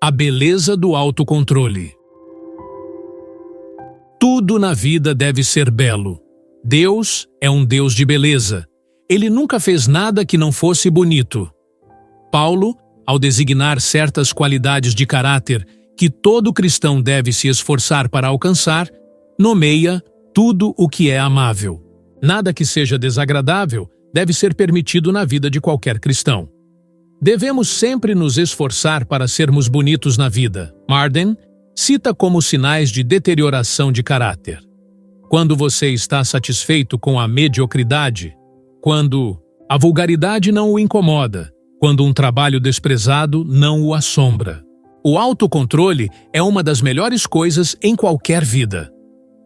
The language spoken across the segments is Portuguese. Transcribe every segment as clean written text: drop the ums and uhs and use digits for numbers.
A beleza do autocontrole. Tudo na vida deve ser belo. Deus é um Deus de beleza. Ele nunca fez nada que não fosse bonito. Paulo, ao designar certas qualidades de caráter que todo cristão deve se esforçar para alcançar, nomeia tudo o que é amável. Nada que seja desagradável deve ser permitido na vida de qualquer cristão. Devemos sempre nos esforçar para sermos bonitos na vida. Marden cita como sinais de deterioração de caráter. Quando você está satisfeito com a mediocridade, quando a vulgaridade não o incomoda, quando um trabalho desprezado não o assombra. O autocontrole é uma das melhores coisas em qualquer vida.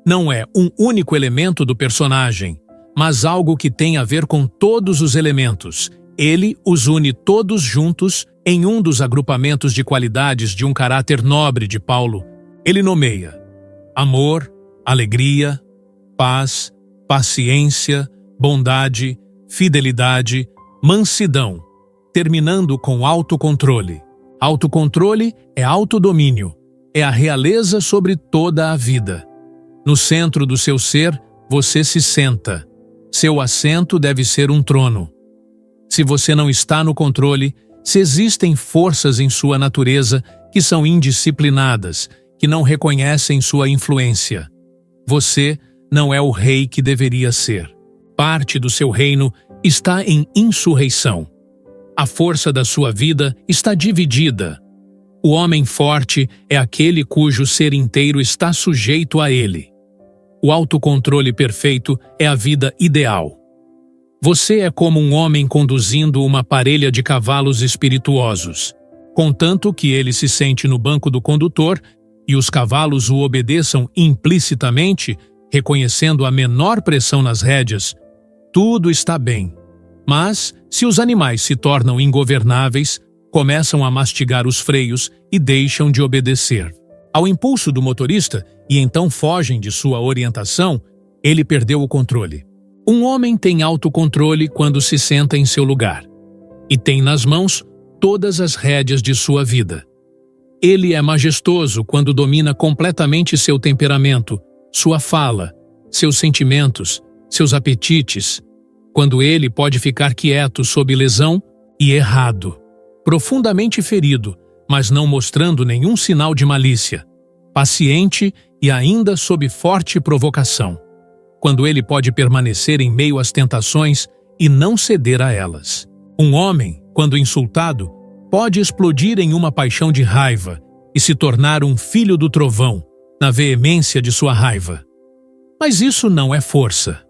Não é um único elemento do personagem, mas algo que tem a ver com todos os elementos. Ele os une todos juntos em um dos agrupamentos de qualidades de um caráter nobre de Paulo. Ele nomeia amor, alegria, paz, paciência, bondade, fidelidade, mansidão, terminando com autocontrole. Autocontrole é autodomínio, é a realeza sobre toda a vida. No centro do seu ser, você se senta. Seu assento deve ser um trono. Se você não está no controle, se existem forças em sua natureza que são indisciplinadas, que não reconhecem sua influência, você não é o rei que deveria ser. Parte do seu reino está em insurreição. A força da sua vida está dividida. O homem forte é aquele cujo ser inteiro está sujeito a ele. O autocontrole perfeito é a vida ideal. Você é como um homem conduzindo uma parelha de cavalos espirituosos, contanto que ele se sente no banco do condutor e os cavalos o obedeçam implicitamente, reconhecendo a menor pressão nas rédeas, tudo está bem. Mas, se os animais se tornam ingovernáveis, começam a mastigar os freios e deixam de obedecer ao impulso do motorista e então fogem de sua orientação, ele perdeu o controle. Um homem tem autocontrole quando se senta em seu lugar e tem nas mãos todas as rédeas de sua vida. Ele é majestoso quando domina completamente seu temperamento, sua fala, seus sentimentos, seus apetites, quando ele pode ficar quieto sob lesão e errado, profundamente ferido, mas não mostrando nenhum sinal de malícia, paciente e ainda sob forte provocação, quando ele pode permanecer em meio às tentações e não ceder a elas. Um homem, quando insultado, pode explodir em uma paixão de raiva e se tornar um filho do trovão, na veemência de sua raiva. Mas isso não é força.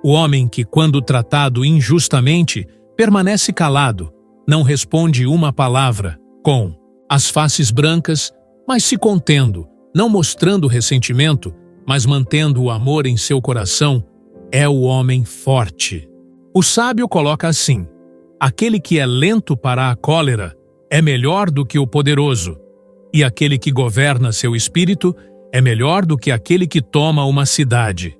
O homem que, quando tratado injustamente, permanece calado, não responde uma palavra, com as faces brancas, mas se contendo, não mostrando ressentimento, mas mantendo o amor em seu coração, é o homem forte. O sábio coloca assim: aquele que é lento para a cólera é melhor do que o poderoso, e aquele que governa seu espírito é melhor do que aquele que toma uma cidade.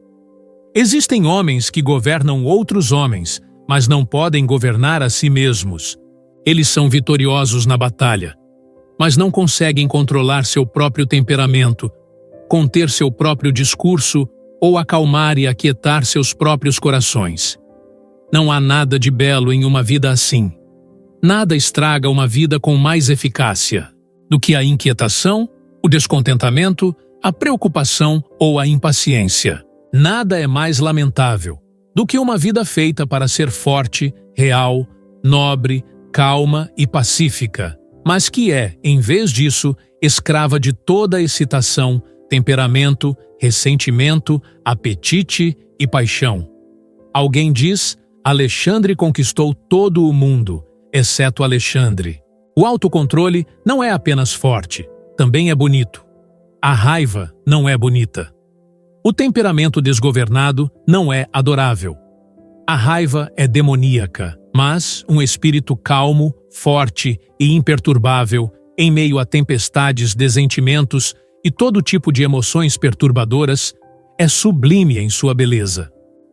Existem homens que governam outros homens, mas não podem governar a si mesmos. Eles são vitoriosos na batalha, mas não conseguem controlar seu próprio temperamento, conter seu próprio discurso ou acalmar e aquietar seus próprios corações. Não há nada de belo em uma vida assim. Nada estraga uma vida com mais eficácia do que a inquietação, o descontentamento, a preocupação ou a impaciência. Nada é mais lamentável do que uma vida feita para ser forte, real, nobre, calma e pacífica, mas que é, em vez disso, escrava de toda excitação, temperamento, ressentimento, apetite e paixão. Alguém diz: Alexandre conquistou todo o mundo, exceto Alexandre. O autocontrole não é apenas forte, também é bonito. A raiva não é bonita. O temperamento desgovernado não é adorável. A raiva é demoníaca, mas um espírito calmo, forte e imperturbável, em meio a tempestades, dessentimentos e todo tipo de emoções perturbadoras, é sublime em sua beleza.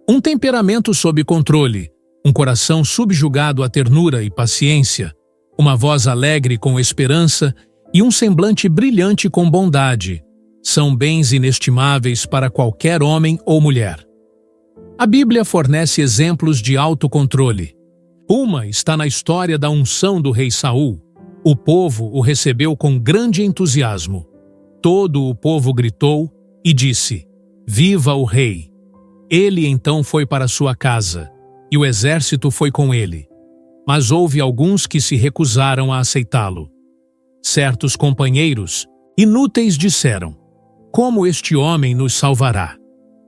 Um temperamento sob controle, um coração subjugado à ternura e paciência, uma voz alegre com esperança e um semblante brilhante com bondade são bens inestimáveis para qualquer homem ou mulher. A Bíblia fornece exemplos de autocontrole. Uma está na história da unção do rei Saul. O povo o recebeu com grande entusiasmo. Todo o povo gritou e disse: "Viva o rei!" Ele então foi para sua casa, e o exército foi com ele. Mas houve alguns que se recusaram a aceitá-lo. Certos companheiros, inúteis, disseram: "Como este homem nos salvará?"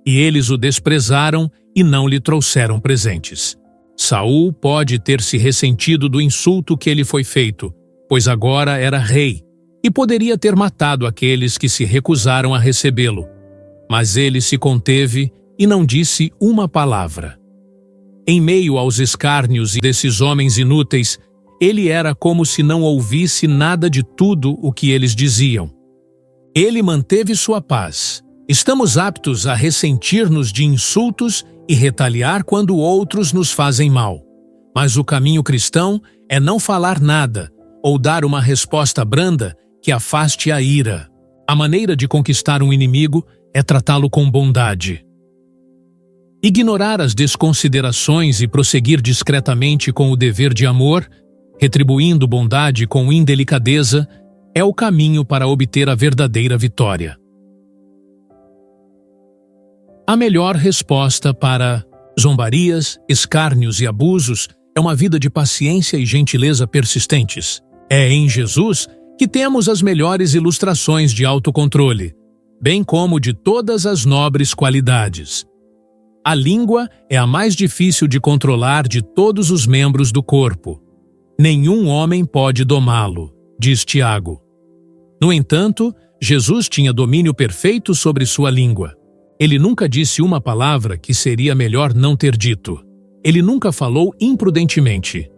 E eles o desprezaram e não lhe trouxeram presentes. Saul pode ter se ressentido do insulto que lhe foi feito, pois agora era rei, e poderia ter matado aqueles que se recusaram a recebê-lo. Mas ele se conteve e não disse uma palavra. Em meio aos escárnios desses homens inúteis, ele era como se não ouvisse nada de tudo o que eles diziam. Ele manteve sua paz. Estamos aptos a ressentir-nos de insultos e retaliar quando outros nos fazem mal. Mas o caminho cristão é não falar nada ou dar uma resposta branda que afaste a ira. A maneira de conquistar um inimigo é tratá-lo com bondade. Ignorar as desconsiderações e prosseguir discretamente com o dever de amor, retribuindo bondade com indelicadeza, é o caminho para obter a verdadeira vitória. A melhor resposta para zombarias, escárnios e abusos é uma vida de paciência e gentileza persistentes. É em Jesus que temos as melhores ilustrações de autocontrole, bem como de todas as nobres qualidades. A língua é a mais difícil de controlar de todos os membros do corpo. Nenhum homem pode domá-lo, diz Tiago. No entanto, Jesus tinha domínio perfeito sobre sua língua. Ele nunca disse uma palavra que seria melhor não ter dito. Ele nunca falou imprudentemente.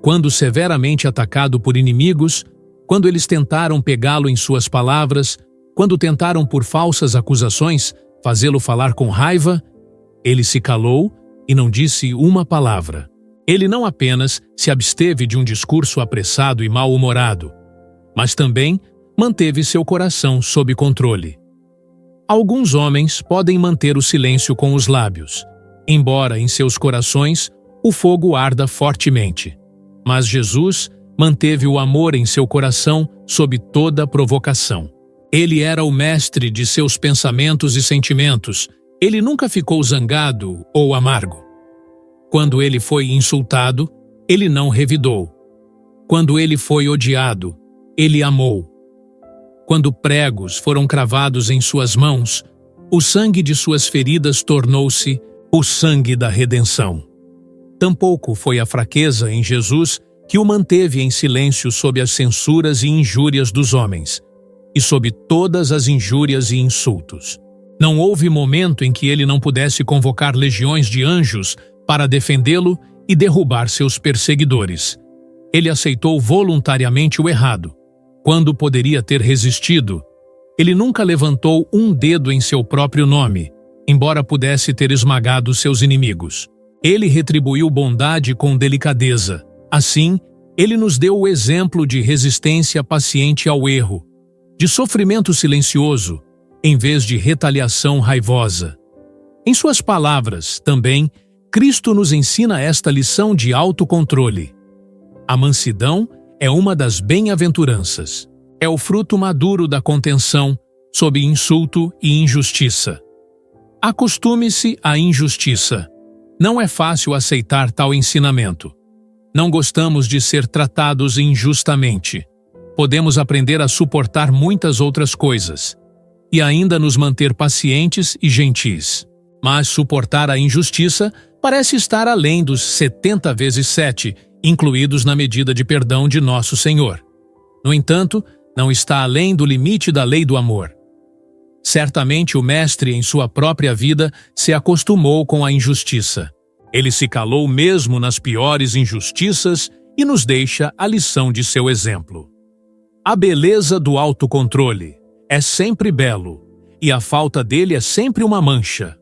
Quando severamente atacado por inimigos, quando eles tentaram pegá-lo em suas palavras, quando tentaram por falsas acusações fazê-lo falar com raiva, ele se calou e não disse uma palavra. Ele não apenas se absteve de um discurso apressado e mal-humorado, mas também manteve seu coração sob controle. Alguns homens podem manter o silêncio com os lábios, embora em seus corações o fogo arda fortemente. Mas Jesus manteve o amor em seu coração sob toda provocação. Ele era o mestre de seus pensamentos e sentimentos. Ele nunca ficou zangado ou amargo. Quando ele foi insultado, ele não revidou. Quando ele foi odiado, ele amou. Quando pregos foram cravados em suas mãos, o sangue de suas feridas tornou-se o sangue da redenção. Tampouco foi a fraqueza em Jesus que o manteve em silêncio sob as censuras e injúrias dos homens, e sob todas as injúrias e insultos. Não houve momento em que ele não pudesse convocar legiões de anjos para defendê-lo e derrubar seus perseguidores. Ele aceitou voluntariamente o errado, quando poderia ter resistido. Ele nunca levantou um dedo em seu próprio nome, embora pudesse ter esmagado seus inimigos. Ele retribuiu bondade com delicadeza. Assim, ele nos deu o exemplo de resistência paciente ao erro, de sofrimento silencioso, em vez de retaliação raivosa. Em suas palavras, também, Cristo nos ensina esta lição de autocontrole. A mansidão é uma das bem-aventuranças. É o fruto maduro da contenção sob insulto e injustiça. Acostume-se à injustiça. Não é fácil aceitar tal ensinamento. Não gostamos de ser tratados injustamente. Podemos aprender a suportar muitas outras coisas e ainda nos manter pacientes e gentis. Mas suportar a injustiça parece estar além dos 70 vezes 7, incluídos na medida de perdão de nosso Senhor. No entanto, não está além do limite da lei do amor. Certamente o mestre em sua própria vida se acostumou com a injustiça. Ele se calou mesmo nas piores injustiças e nos deixa a lição de seu exemplo. A beleza do autocontrole é sempre belo, e a falta dele é sempre uma mancha.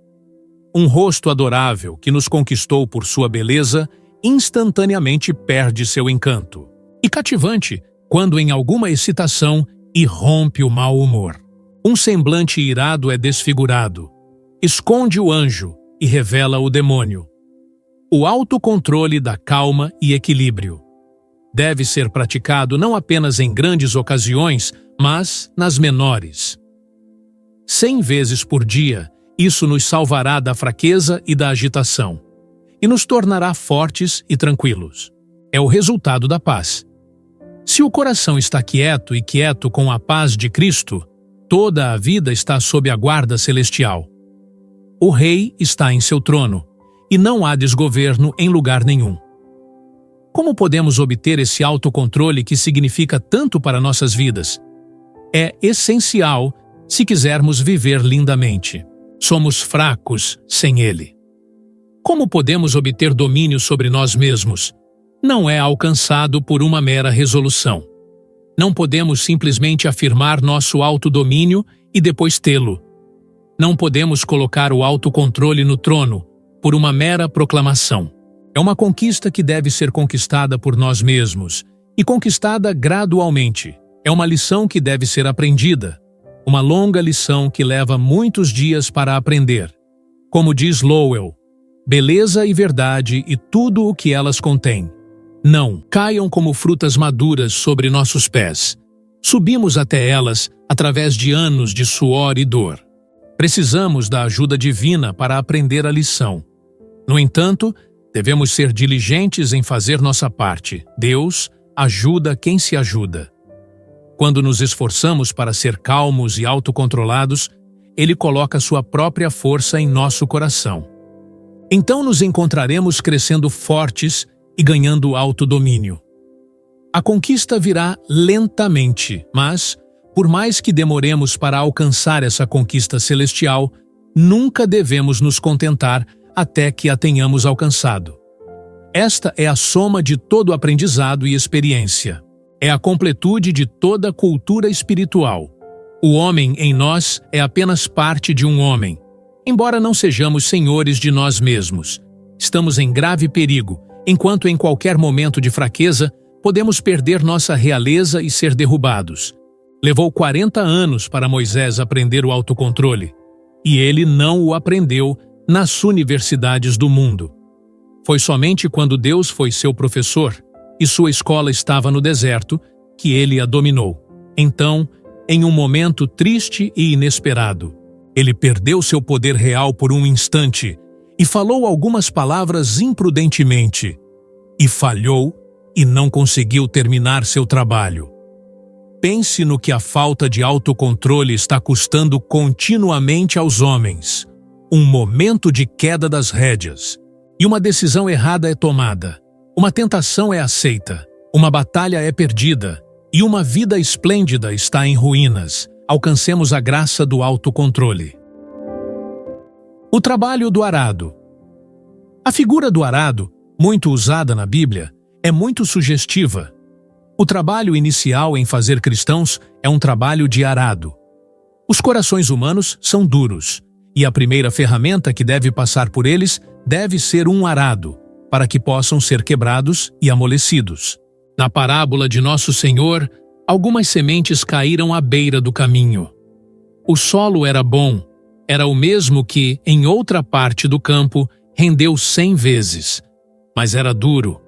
Um rosto adorável que nos conquistou por sua beleza instantaneamente perde seu encanto. E cativante quando em alguma excitação irrompe o mau humor. Um semblante irado é desfigurado, esconde o anjo e revela o demônio. O autocontrole dá calma e equilíbrio. Deve ser praticado não apenas em grandes ocasiões, mas nas menores. 100 vezes por dia, isso nos salvará da fraqueza e da agitação, e nos tornará fortes e tranquilos. É o resultado da paz. Se o coração está quieto e quieto com a paz de Cristo, toda a vida está sob a guarda celestial. O Rei está em seu trono, e não há desgoverno em lugar nenhum. Como podemos obter esse autocontrole que significa tanto para nossas vidas? É essencial se quisermos viver lindamente. Somos fracos sem ele. Como podemos obter domínio sobre nós mesmos? Não é alcançado por uma mera resolução. Não podemos simplesmente afirmar nosso autodomínio e depois tê-lo. Não podemos colocar o autocontrole no trono por uma mera proclamação. É uma conquista que deve ser conquistada por nós mesmos e conquistada gradualmente. É uma lição que deve ser aprendida. Uma longa lição que leva muitos dias para aprender. Como diz Lowell, beleza e verdade e tudo o que elas contêm. Não caiam como frutas maduras sobre nossos pés. Subimos até elas através de anos de suor e dor. Precisamos da ajuda divina para aprender a lição. No entanto, devemos ser diligentes em fazer nossa parte. Deus ajuda quem se ajuda. Quando nos esforçamos para ser calmos e autocontrolados, Ele coloca sua própria força em nosso coração. Então nos encontraremos crescendo fortes e ganhando autodomínio. A conquista virá lentamente, mas, por mais que demoremos para alcançar essa conquista celestial, nunca devemos nos contentar até que a tenhamos alcançado. Esta é a soma de todo aprendizado e experiência. É a completude de toda cultura espiritual. O homem em nós é apenas parte de um homem. Embora não sejamos senhores de nós mesmos, estamos em grave perigo, enquanto em qualquer momento de fraqueza podemos perder nossa realeza e ser derrubados. Levou 40 anos para Moisés aprender o autocontrole, e ele não o aprendeu nas universidades do mundo. Foi somente quando Deus foi seu professor e sua escola estava no deserto que ele a dominou. Então, em um momento triste e inesperado, ele perdeu seu poder real por um instante e falou algumas palavras imprudentemente, e falhou e não conseguiu terminar seu trabalho. Pense no que a falta de autocontrole está custando continuamente aos homens. Um momento de queda das rédeas, e uma decisão errada é tomada. Uma tentação é aceita, uma batalha é perdida, e uma vida esplêndida está em ruínas. Alcancemos a graça do autocontrole. O trabalho do arado. A figura do arado, muito usada na Bíblia, é muito sugestiva. O trabalho inicial em fazer cristãos é um trabalho de arado. Os corações humanos são duros, e a primeira ferramenta que deve passar por eles deve ser um arado, para que possam ser quebrados e amolecidos. Na parábola de Nosso Senhor, algumas sementes caíram à beira do caminho. O solo era bom, era o mesmo que, em outra parte do campo, rendeu 100 vezes. Mas era duro.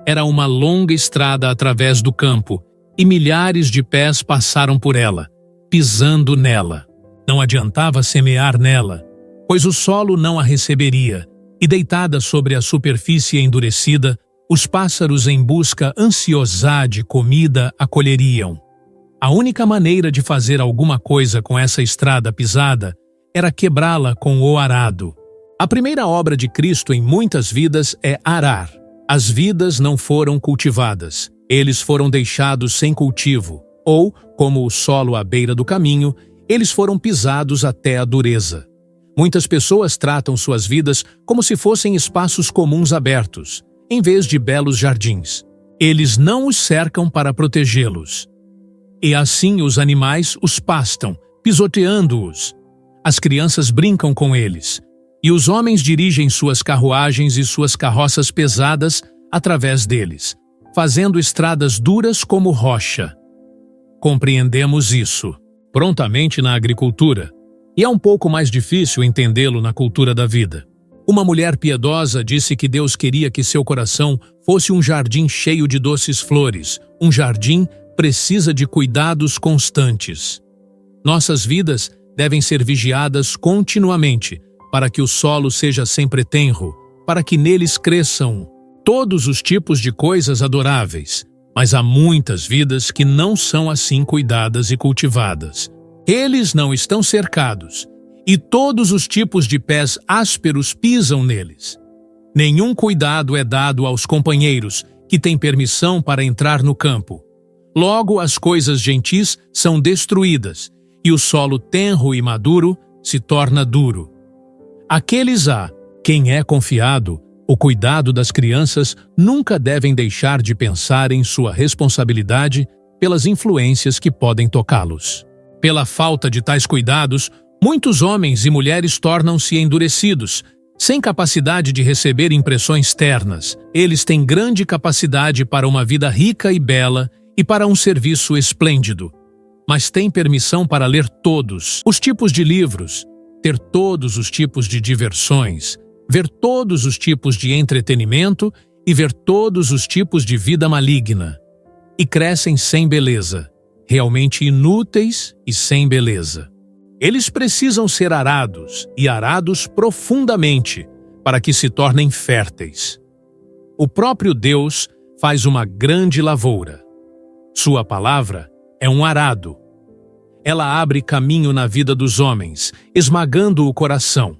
Era uma longa estrada através do campo, e milhares de pés passaram por ela, pisando nela. Não adiantava semear nela, pois o solo não a receberia, e deitada sobre a superfície endurecida, os pássaros em busca ansiosa de comida a colheriam. A única maneira de fazer alguma coisa com essa estrada pisada era quebrá-la com o arado. A primeira obra de Cristo em muitas vidas é arar. As vidas não foram cultivadas, eles foram deixados sem cultivo, ou, como o solo à beira do caminho, eles foram pisados até a dureza. Muitas pessoas tratam suas vidas como se fossem espaços comuns abertos, em vez de belos jardins. Eles não os cercam para protegê-los. E assim os animais os pastam, pisoteando-os. As crianças brincam com eles, e os homens dirigem suas carruagens e suas carroças pesadas através deles, fazendo estradas duras como rocha. Compreendemos isso prontamente na agricultura, e é um pouco mais difícil entendê-lo na cultura da vida. Uma mulher piedosa disse que Deus queria que seu coração fosse um jardim cheio de doces flores. Um jardim precisa de cuidados constantes. Nossas vidas devem ser vigiadas continuamente, para que o solo seja sempre tenro, para que neles cresçam todos os tipos de coisas adoráveis. Mas há muitas vidas que não são assim cuidadas e cultivadas. Eles não estão cercados, e todos os tipos de pés ásperos pisam neles. Nenhum cuidado é dado aos companheiros, que têm permissão para entrar no campo. Logo, as coisas gentis são destruídas, e o solo tenro e maduro se torna duro. Aqueles a quem é confiado o cuidado das crianças nunca devem deixar de pensar em sua responsabilidade pelas influências que podem tocá-los. Pela falta de tais cuidados, muitos homens e mulheres tornam-se endurecidos, sem capacidade de receber impressões ternas. Eles têm grande capacidade para uma vida rica e bela e para um serviço esplêndido, mas têm permissão para ler todos os tipos de livros, ter todos os tipos de diversões, ver todos os tipos de entretenimento e ver todos os tipos de vida maligna. E crescem sem beleza, realmente inúteis e sem beleza. Eles precisam ser arados, e arados profundamente, para que se tornem férteis. O próprio Deus faz uma grande lavoura. Sua palavra é um arado. Ela abre caminho na vida dos homens, esmagando o coração,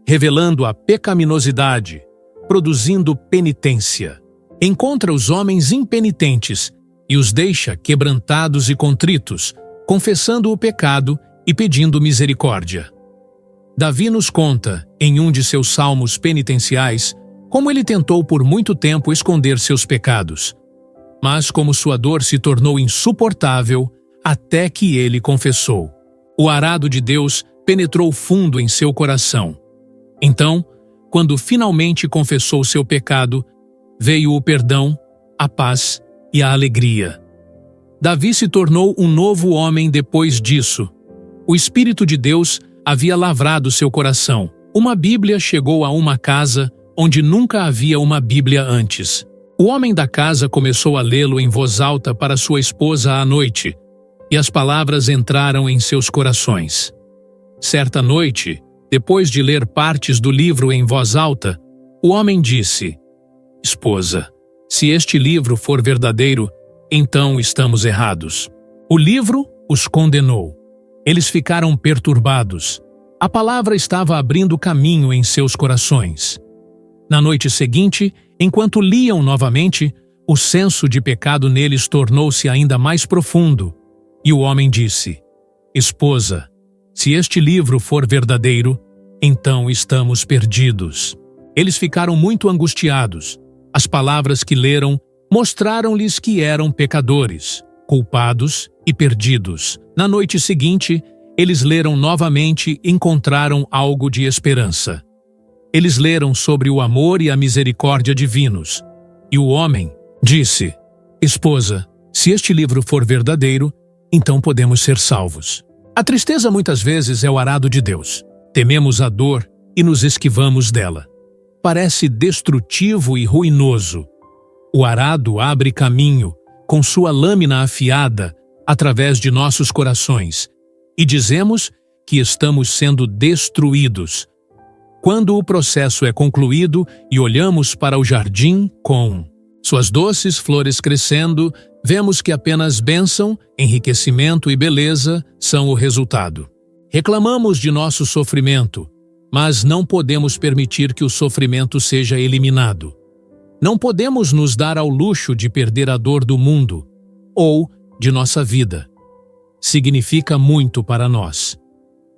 revelando a pecaminosidade, produzindo penitência. Encontra os homens impenitentes e os deixa quebrantados e contritos, confessando o pecado e pedindo misericórdia. Davi nos conta, em um de seus salmos penitenciais, como ele tentou por muito tempo esconder seus pecados. Mas como sua dor se tornou insuportável, até que ele confessou. O arado de Deus penetrou fundo em seu coração. Então, quando finalmente confessou seu pecado, veio o perdão, a paz e a alegria. Davi se tornou um novo homem depois disso. O Espírito de Deus havia lavrado seu coração. Uma Bíblia chegou a uma casa onde nunca havia uma Bíblia antes. O homem da casa começou a lê-lo em voz alta para sua esposa à noite, e as palavras entraram em seus corações. Certa noite, depois de ler partes do livro em voz alta, o homem disse: "Esposa, se este livro for verdadeiro, então estamos errados." O livro os condenou. Eles ficaram perturbados. A palavra estava abrindo caminho em seus corações. Na noite seguinte, enquanto liam novamente, o senso de pecado neles tornou-se ainda mais profundo. E o homem disse: "Esposa, se este livro for verdadeiro, então estamos perdidos." Eles ficaram muito angustiados. As palavras que leram mostraram-lhes que eram pecadores, culpados e perdidos. Na noite seguinte, eles leram novamente e encontraram algo de esperança. Eles leram sobre o amor e a misericórdia divinos. E o homem disse: "Esposa, se este livro for verdadeiro, então podemos ser salvos." A tristeza muitas vezes é o arado de Deus. Tememos a dor e nos esquivamos dela. Parece destrutivo e ruinoso. O arado abre caminho, com sua lâmina afiada, através de nossos corações, e dizemos que estamos sendo destruídos. Quando o processo é concluído e olhamos para o jardim com suas doces flores crescendo, vemos que apenas bênção, enriquecimento e beleza são o resultado. Reclamamos de nosso sofrimento, mas não podemos permitir que o sofrimento seja eliminado. Não podemos nos dar ao luxo de perder a dor do mundo ou de nossa vida. Significa muito para nós.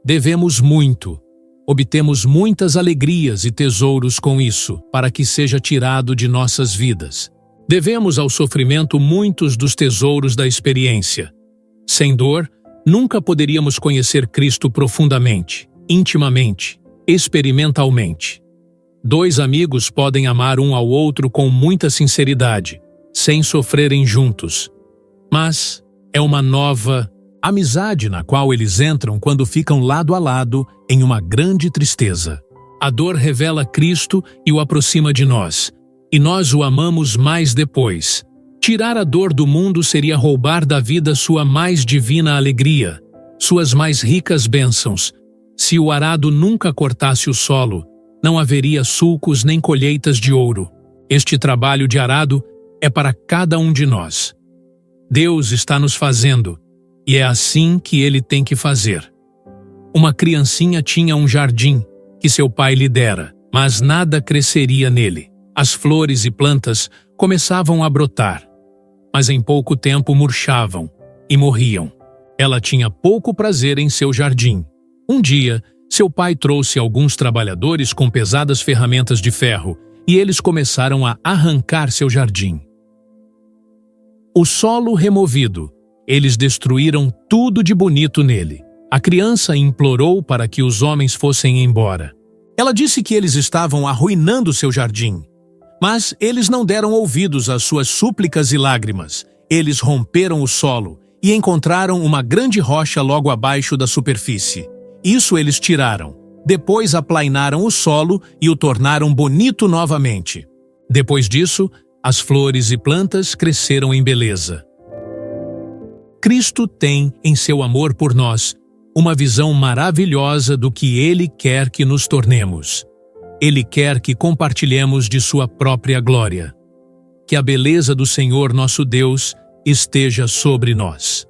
Devemos muito. Obtemos muitas alegrias e tesouros com isso, para que seja tirado de nossas vidas. Devemos ao sofrimento muitos dos tesouros da experiência. Sem dor, nunca poderíamos conhecer Cristo profundamente, intimamente, experimentalmente. Dois amigos podem amar um ao outro com muita sinceridade, sem sofrerem juntos. Mas é uma nova amizade na qual eles entram quando ficam lado a lado em uma grande tristeza. A dor revela Cristo e o aproxima de nós, e nós o amamos mais depois. Tirar a dor do mundo seria roubar da vida sua mais divina alegria, suas mais ricas bênçãos. Se o arado nunca cortasse o solo, não haveria sulcos nem colheitas de ouro. Este trabalho de arado é para cada um de nós. Deus está nos fazendo, e é assim que Ele tem que fazer. Uma criancinha tinha um jardim que seu pai lhe dera, mas nada cresceria nele. As flores e plantas começavam a brotar, mas em pouco tempo murchavam e morriam. Ela tinha pouco prazer em seu jardim. Um dia, seu pai trouxe alguns trabalhadores com pesadas ferramentas de ferro e eles começaram a arrancar seu jardim. O solo removido, eles destruíram tudo de bonito nele. A criança implorou para que os homens fossem embora. Ela disse que eles estavam arruinando seu jardim. Mas eles não deram ouvidos às suas súplicas e lágrimas. Eles romperam o solo e encontraram uma grande rocha logo abaixo da superfície. Isso eles tiraram. Depois aplainaram o solo e o tornaram bonito novamente. Depois disso, as flores e plantas cresceram em beleza. Cristo tem, em seu amor por nós, uma visão maravilhosa do que Ele quer que nos tornemos. Ele quer que compartilhemos de sua própria glória. Que a beleza do Senhor nosso Deus esteja sobre nós.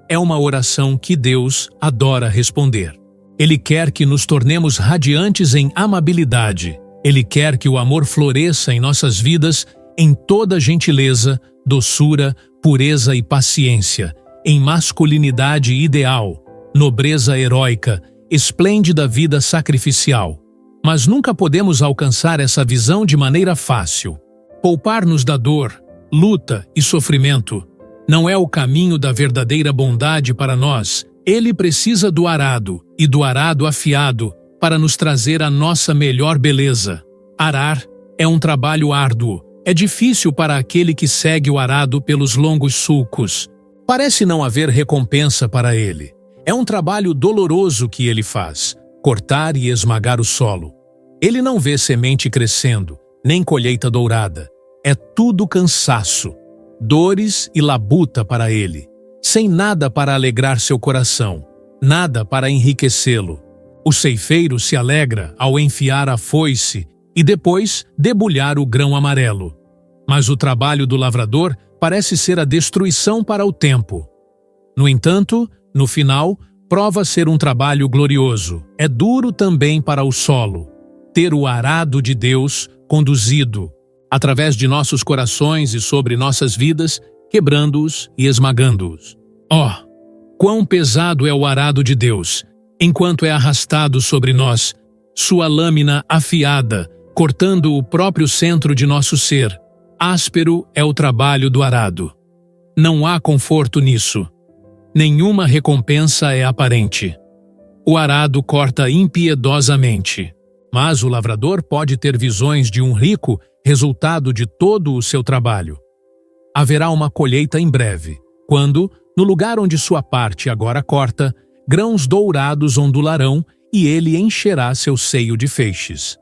É uma oração que Deus adora responder. Ele quer que nos tornemos radiantes em amabilidade. Ele quer que o amor floresça em nossas vidas em toda gentileza, doçura, pureza e paciência, em masculinidade ideal, nobreza heróica, esplêndida vida sacrificial. Mas nunca podemos alcançar essa visão de maneira fácil. Poupar-nos da dor, luta e sofrimento não é o caminho da verdadeira bondade para nós. Ele precisa do arado e do arado afiado para nos trazer a nossa melhor beleza. Arar é um trabalho árduo. É difícil para aquele que segue o arado pelos longos sulcos. Parece não haver recompensa para ele. É um trabalho doloroso que ele faz, cortar e esmagar o solo. Ele não vê semente crescendo, nem colheita dourada. É tudo cansaço, dores e labuta para ele, sem nada para alegrar seu coração, nada para enriquecê-lo. O ceifeiro se alegra ao enfiar a foice e depois debulhar o grão amarelo. Mas o trabalho do lavrador parece ser a destruição para o tempo. No entanto, no final, prova ser um trabalho glorioso. É duro também para o solo, ter o arado de Deus conduzido através de nossos corações e sobre nossas vidas, quebrando-os e esmagando-os. Oh, quão pesado é o arado de Deus, enquanto é arrastado sobre nós, sua lâmina afiada, cortando o próprio centro de nosso ser. Áspero é o trabalho do arado. Não há conforto nisso. Nenhuma recompensa é aparente. O arado corta impiedosamente, mas o lavrador pode ter visões de um rico resultado de todo o seu trabalho. Haverá uma colheita em breve, quando, no lugar onde sua parte agora corta, grãos dourados ondularão e ele encherá seu seio de feixes.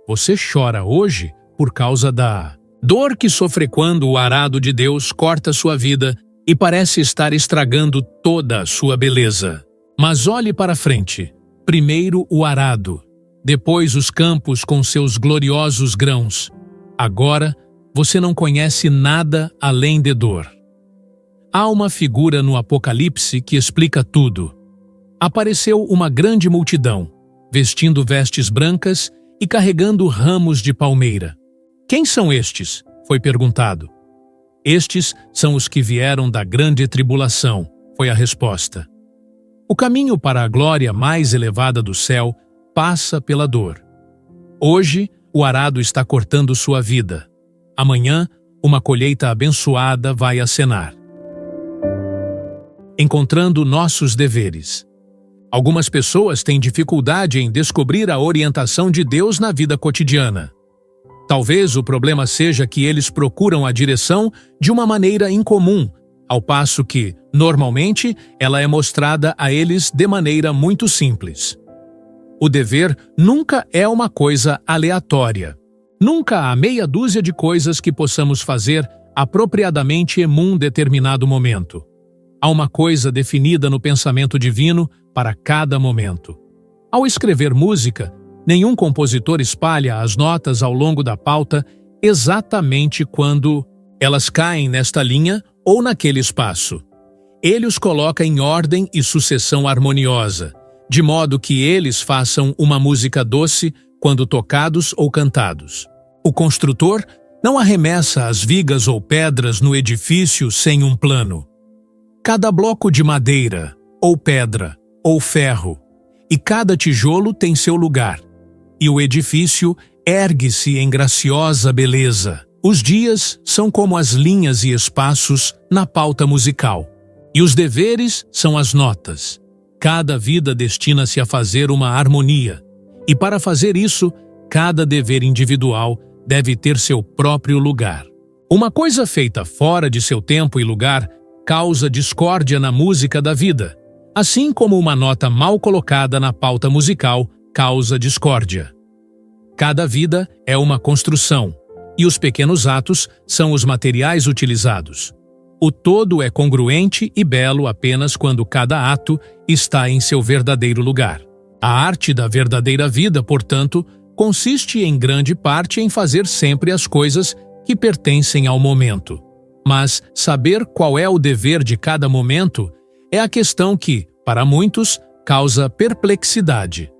Você chora hoje por causa da dor que sofre quando o arado de Deus corta sua vida e parece estar estragando toda a sua beleza. Mas olhe para frente. Primeiro o arado, depois os campos com seus gloriosos grãos. Agora você não conhece nada além de dor. Há uma figura no Apocalipse que explica tudo. Apareceu uma grande multidão, vestindo vestes brancas e carregando ramos de palmeira. Quem são estes? Foi perguntado. Estes são os que vieram da grande tribulação, foi a resposta. O caminho para a glória mais elevada do céu passa pela dor. Hoje, o arado está cortando sua vida. Amanhã, uma colheita abençoada vai acenar. Encontrando nossos deveres. Algumas pessoas têm dificuldade em descobrir a orientação de Deus na vida cotidiana. Talvez o problema seja que eles procuram a direção de uma maneira incomum, ao passo que, normalmente, ela é mostrada a eles de maneira muito simples. O dever nunca é uma coisa aleatória. Nunca há meia dúzia de coisas que possamos fazer apropriadamente em um determinado momento. Há uma coisa definida no pensamento divino para cada momento. Ao escrever música, nenhum compositor espalha as notas ao longo da pauta exatamente quando elas caem nesta linha ou naquele espaço. Ele os coloca em ordem e sucessão harmoniosa, de modo que eles façam uma música doce quando tocados ou cantados. O construtor não arremessa as vigas ou pedras no edifício sem um plano. Cada bloco de madeira, ou pedra, ou ferro, e cada tijolo tem seu lugar, e o edifício ergue-se em graciosa beleza. Os dias são como as linhas e espaços na pauta musical, e os deveres são as notas. Cada vida destina-se a fazer uma harmonia, e para fazer isso, cada dever individual deve ter seu próprio lugar. Uma coisa feita fora de seu tempo e lugar causa discórdia na música da vida, assim como uma nota mal colocada na pauta musical causa discórdia. Cada vida é uma construção, e os pequenos atos são os materiais utilizados. O todo é congruente e belo apenas quando cada ato está em seu verdadeiro lugar. A arte da verdadeira vida, portanto, consiste em grande parte em fazer sempre as coisas que pertencem ao momento. Mas saber qual é o dever de cada momento é a questão que, para muitos, causa perplexidade.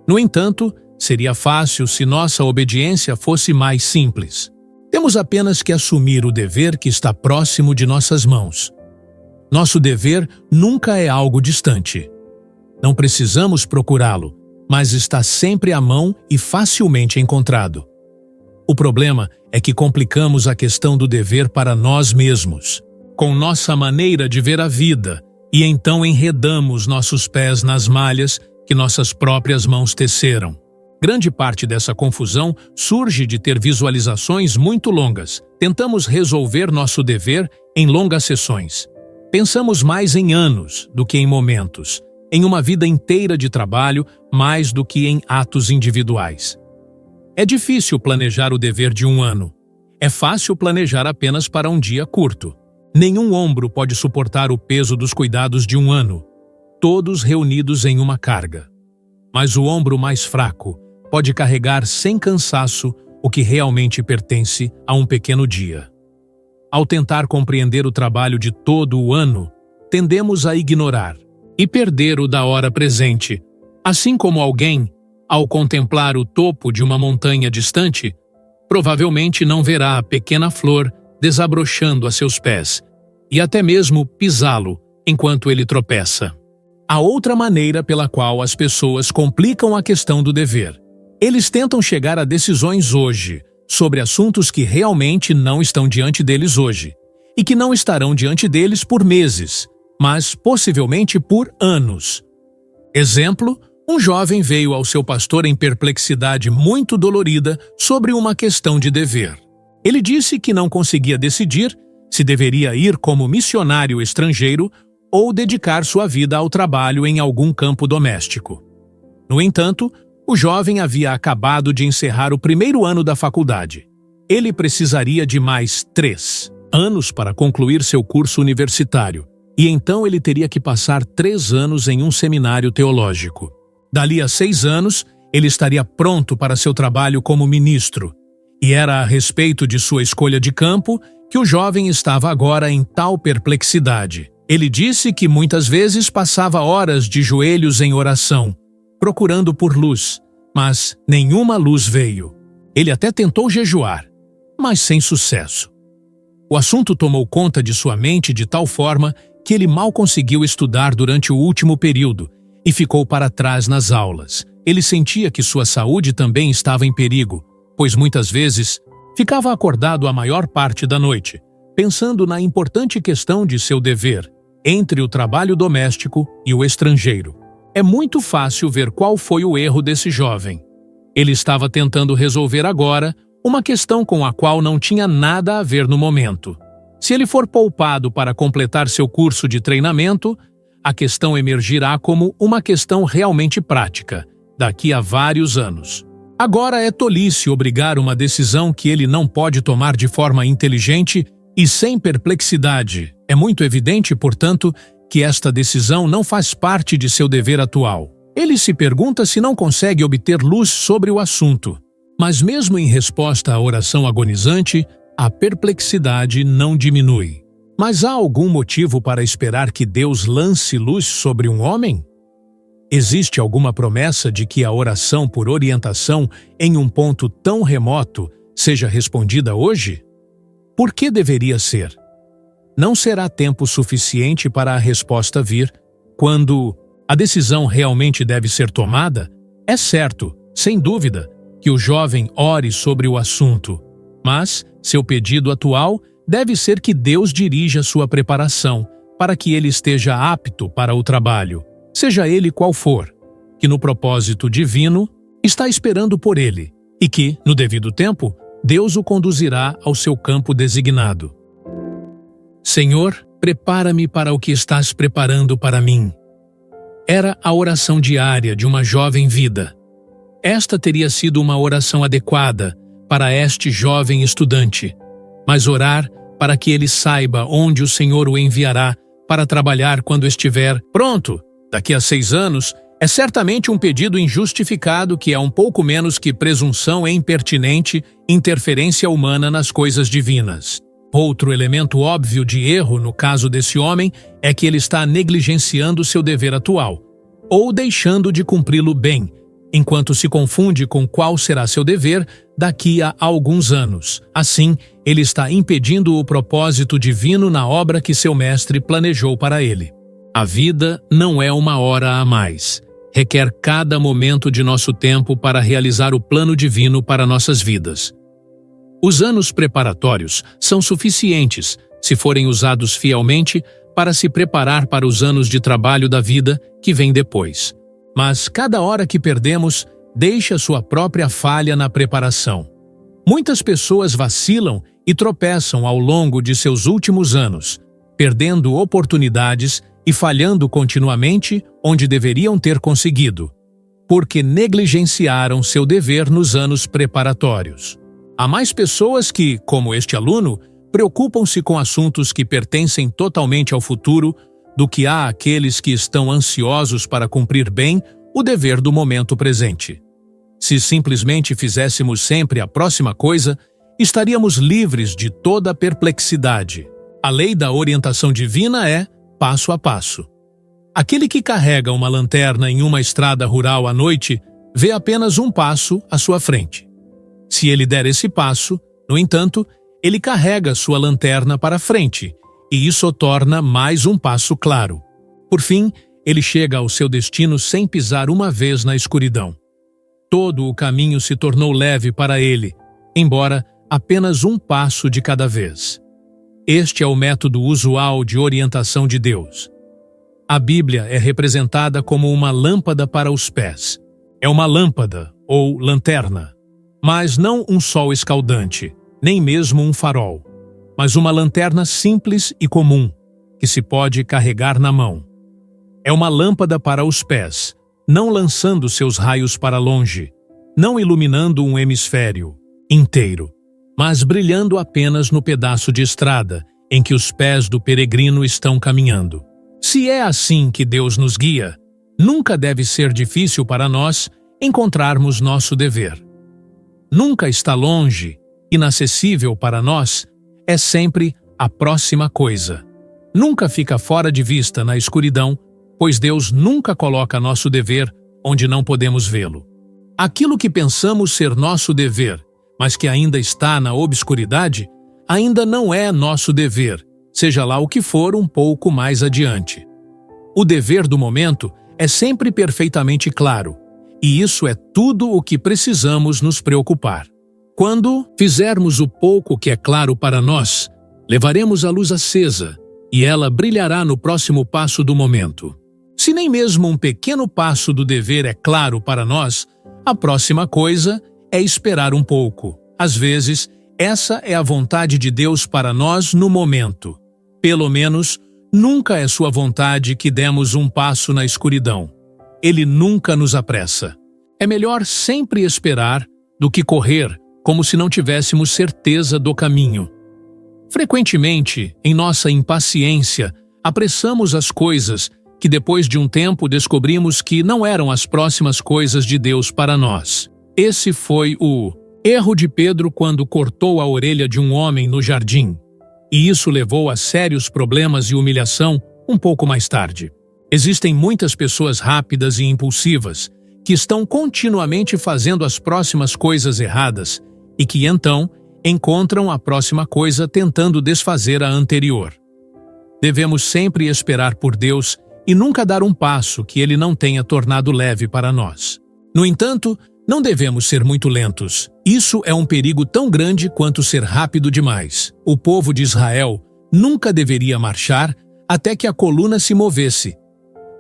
No entanto, seria fácil se nossa obediência fosse mais simples. Temos apenas que assumir o dever que está próximo de nossas mãos. Nosso dever nunca é algo distante. Não precisamos procurá-lo, mas está sempre à mão e facilmente encontrado. O problema é que complicamos a questão do dever para nós mesmos, com nossa maneira de ver a vida, e então enredamos nossos pés nas malhas que nossas próprias mãos teceram. Grande parte dessa confusão surge de ter visualizações muito longas. Tentamos resolver nosso dever em longas sessões. Pensamos mais em anos do que em momentos, em uma vida inteira de trabalho mais do que em atos individuais. É difícil planejar o dever de um ano. É fácil planejar apenas para um dia curto. Nenhum ombro pode suportar o peso dos cuidados de um ano, todos reunidos em uma carga. Mas o ombro mais fraco pode carregar sem cansaço o que realmente pertence a um pequeno dia. Ao tentar compreender o trabalho de todo o ano, tendemos a ignorar e perder o da hora presente, assim como alguém, ao contemplar o topo de uma montanha distante, provavelmente não verá a pequena flor desabrochando a seus pés e até mesmo pisá-lo enquanto ele tropeça. Há outra maneira pela qual as pessoas complicam a questão do dever. Eles tentam chegar a decisões hoje sobre assuntos que realmente não estão diante deles hoje e que não estarão diante deles por meses, mas possivelmente por anos. Exemplo: um jovem veio ao seu pastor em perplexidade muito dolorida sobre uma questão de dever. Ele disse que não conseguia decidir se deveria ir como missionário estrangeiro ou dedicar sua vida ao trabalho em algum campo doméstico. No entanto, o jovem havia acabado de encerrar o primeiro ano da faculdade. Ele precisaria de mais 3 anos para concluir seu curso universitário, e então ele teria que passar 3 anos em um seminário teológico. Dali a 6 anos, ele estaria pronto para seu trabalho como ministro, e era a respeito de sua escolha de campo que o jovem estava agora em tal perplexidade. Ele disse que muitas vezes passava horas de joelhos em oração, procurando por luz, mas nenhuma luz veio. Ele até tentou jejuar, mas sem sucesso. O assunto tomou conta de sua mente de tal forma que ele mal conseguiu estudar durante o último período e ficou para trás nas aulas. Ele sentia que sua saúde também estava em perigo, pois muitas vezes ficava acordado a maior parte da noite, pensando na importante questão de seu dever entre o trabalho doméstico e o estrangeiro. É muito fácil ver qual foi o erro desse jovem. Ele estava tentando resolver agora uma questão com a qual não tinha nada a ver no momento. Se ele for poupado para completar seu curso de treinamento, a questão emergirá como uma questão realmente prática, daqui a vários anos. Agora é tolice obrigar uma decisão que ele não pode tomar de forma inteligente e sem perplexidade. É muito evidente, portanto, que esta decisão não faz parte de seu dever atual. Ele se pergunta se não consegue obter luz sobre o assunto. Mas mesmo em resposta à oração agonizante, a perplexidade não diminui. Mas há algum motivo para esperar que Deus lance luz sobre um homem? Existe alguma promessa de que a oração por orientação em um ponto tão remoto seja respondida hoje? Por que deveria ser? Não será tempo suficiente para a resposta vir quando a decisão realmente deve ser tomada? É certo, sem dúvida, que o jovem ore sobre o assunto, mas seu pedido atual deve ser que Deus dirija sua preparação para que ele esteja apto para o trabalho, seja ele qual for, que no propósito divino está esperando por ele e que, no devido tempo, Deus o conduzirá ao seu campo designado. Senhor, prepara-me para o que estás preparando para mim. Era a oração diária de uma jovem vida. Esta teria sido uma oração adequada para este jovem estudante, mas orar para que ele saiba onde o Senhor o enviará para trabalhar quando estiver pronto, daqui a 6 anos, é certamente um pedido injustificado que é um pouco menos que presunção e impertinente interferência humana nas coisas divinas. Outro elemento óbvio de erro no caso desse homem é que ele está negligenciando seu dever atual, ou deixando de cumpri-lo bem, enquanto se confunde com qual será seu dever daqui a alguns anos. Assim, ele está impedindo o propósito divino na obra que seu mestre planejou para ele. A vida não é uma hora a mais. Requer cada momento de nosso tempo para realizar o plano divino para nossas vidas. Os anos preparatórios são suficientes, se forem usados fielmente, para se preparar para os anos de trabalho da vida que vem depois. Mas cada hora que perdemos deixa sua própria falha na preparação. Muitas pessoas vacilam e tropeçam ao longo de seus últimos anos, perdendo oportunidades e falhando continuamente onde deveriam ter conseguido, porque negligenciaram seu dever nos anos preparatórios. Há mais pessoas que, como este aluno, preocupam-se com assuntos que pertencem totalmente ao futuro do que há aqueles que estão ansiosos para cumprir bem o dever do momento presente. Se simplesmente fizéssemos sempre a próxima coisa, estaríamos livres de toda perplexidade. A lei da orientação divina é passo a passo. Aquele que carrega uma lanterna em uma estrada rural à noite vê apenas um passo à sua frente. Se ele der esse passo, no entanto, ele carrega sua lanterna para frente, e isso o torna mais um passo claro. Por fim, ele chega ao seu destino sem pisar uma vez na escuridão. Todo o caminho se tornou leve para ele, embora apenas um passo de cada vez. Este é o método usual de orientação de Deus. A Bíblia é representada como uma lâmpada para os pés. É uma lâmpada, ou lanterna, mas não um sol escaldante, nem mesmo um farol, mas uma lanterna simples e comum, que se pode carregar na mão. É uma lâmpada para os pés, não lançando seus raios para longe, não iluminando um hemisfério inteiro, mas brilhando apenas no pedaço de estrada em que os pés do peregrino estão caminhando. Se é assim que Deus nos guia, nunca deve ser difícil para nós encontrarmos nosso dever. Nunca está longe, inacessível para nós, é sempre a próxima coisa. Nunca fica fora de vista na escuridão, pois Deus nunca coloca nosso dever onde não podemos vê-lo. Aquilo que pensamos ser nosso dever, mas que ainda está na obscuridade, ainda não é nosso dever, seja lá o que for um pouco mais adiante. O dever do momento é sempre perfeitamente claro, e isso é tudo o que precisamos nos preocupar. Quando fizermos o pouco que é claro para nós, levaremos a luz acesa, e ela brilhará no próximo passo do momento. Se nem mesmo um pequeno passo do dever é claro para nós, a próxima coisa é esperar um pouco, Às vezes, essa é a vontade de Deus para nós no momento. Pelo menos, nunca é sua vontade que demos um passo na escuridão. Ele nunca nos apressa. É melhor sempre esperar do que correr como se não tivéssemos certeza do caminho. Frequentemente, em nossa impaciência, apressamos as coisas que depois de um tempo descobrimos que não eram as próximas coisas de Deus para nós. Esse foi o erro de Pedro quando cortou a orelha de um homem no jardim. E isso levou a sérios problemas e humilhação um pouco mais tarde. Existem muitas pessoas rápidas e impulsivas que estão continuamente fazendo as próximas coisas erradas e que, então, encontram a próxima coisa tentando desfazer a anterior. Devemos sempre esperar por Deus e nunca dar um passo que Ele não tenha tornado leve para nós. No entanto, não devemos ser muito lentos. Isso é um perigo tão grande quanto ser rápido demais. O povo de Israel nunca deveria marchar até que a coluna se movesse.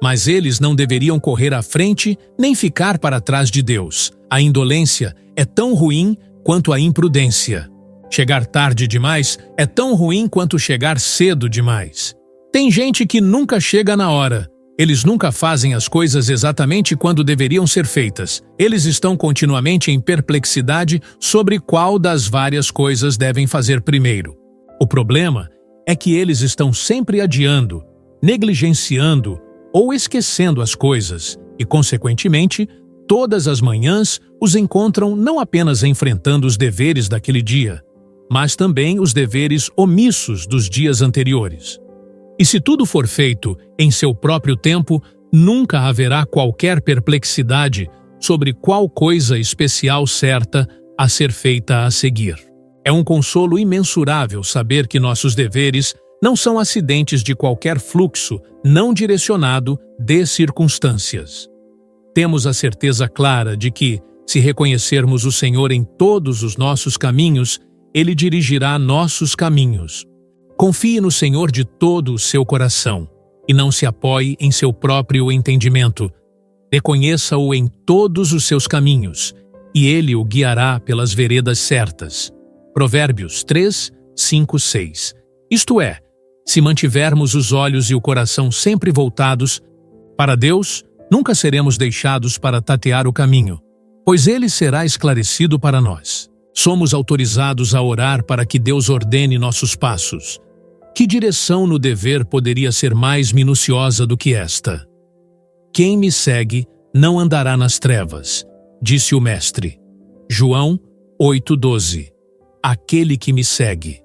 Mas eles não deveriam correr à frente nem ficar para trás de Deus. A indolência é tão ruim quanto a imprudência. Chegar tarde demais é tão ruim quanto chegar cedo demais. Tem gente que nunca chega na hora. Eles nunca fazem as coisas exatamente quando deveriam ser feitas. Eles estão continuamente em perplexidade sobre qual das várias coisas devem fazer primeiro. O problema é que eles estão sempre adiando, negligenciando ou esquecendo as coisas e, consequentemente, todas as manhãs os encontram não apenas enfrentando os deveres daquele dia, mas também os deveres omissos dos dias anteriores. E se tudo for feito em seu próprio tempo, nunca haverá qualquer perplexidade sobre qual coisa especial certa a ser feita a seguir. É um consolo imensurável saber que nossos deveres não são acidentes de qualquer fluxo não direcionado de circunstâncias. Temos a certeza clara de que, se reconhecermos o Senhor em todos os nossos caminhos, Ele dirigirá nossos caminhos. Confie no Senhor de todo o seu coração e não se apoie em seu próprio entendimento. Reconheça-o em todos os seus caminhos e Ele o guiará pelas veredas certas. Provérbios 3, 5, 6. Isto é, se mantivermos os olhos e o coração sempre voltados para Deus, nunca seremos deixados para tatear o caminho, pois Ele será esclarecido para nós. Somos autorizados a orar para que Deus ordene nossos passos. Que direção no dever poderia ser mais minuciosa do que esta? Quem me segue não andará nas trevas, disse o Mestre. João 8,12. Aquele que me segue.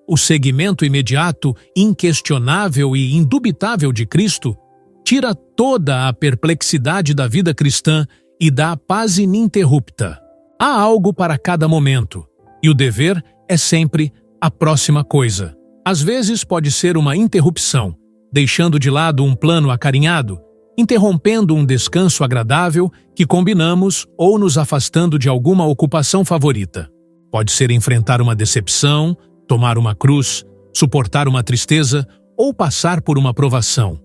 O seguimento imediato, inquestionável e indubitável de Cristo tira toda a perplexidade da vida cristã e dá paz ininterrupta. Há algo para cada momento, e o dever é sempre a próxima coisa. Às vezes pode ser uma interrupção, deixando de lado um plano acarinhado, interrompendo um descanso agradável que combinamos ou nos afastando de alguma ocupação favorita. Pode ser enfrentar uma decepção, tomar uma cruz, suportar uma tristeza ou passar por uma provação.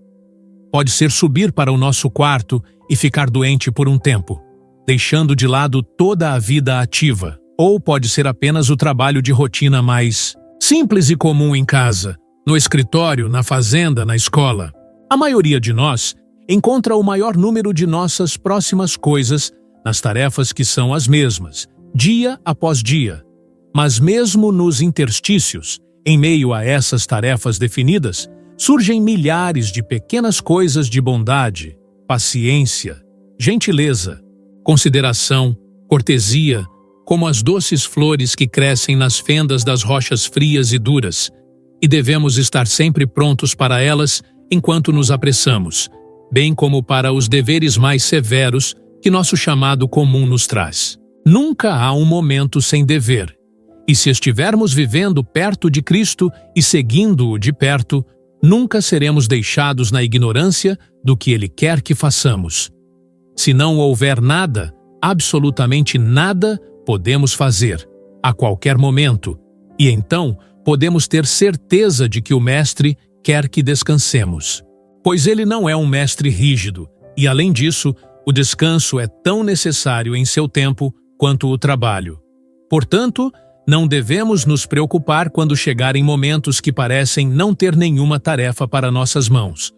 Pode ser subir para o nosso quarto e ficar doente por um tempo, deixando de lado toda a vida ativa. Ou pode ser apenas o trabalho de rotina mais simples e comum em casa, no escritório, na fazenda, na escola. A maioria de nós encontra o maior número de nossas próximas coisas nas tarefas que são as mesmas, dia após dia. Mas mesmo nos interstícios, em meio a essas tarefas definidas, surgem milhares de pequenas coisas de bondade, paciência, gentileza, consideração, cortesia, como as doces flores que crescem nas fendas das rochas frias e duras, e devemos estar sempre prontos para elas enquanto nos apressamos, bem como para os deveres mais severos que nosso chamado comum nos traz. Nunca há um momento sem dever, e se estivermos vivendo perto de Cristo e seguindo-o de perto, nunca seremos deixados na ignorância do que Ele quer que façamos. Se não houver nada, absolutamente nada, podemos fazer, a qualquer momento, e então podemos ter certeza de que o Mestre quer que descansemos. Pois Ele não é um mestre rígido, e além disso, o descanso é tão necessário em seu tempo quanto o trabalho. Portanto, não devemos nos preocupar quando chegarem momentos que parecem não ter nenhuma tarefa para nossas mãos.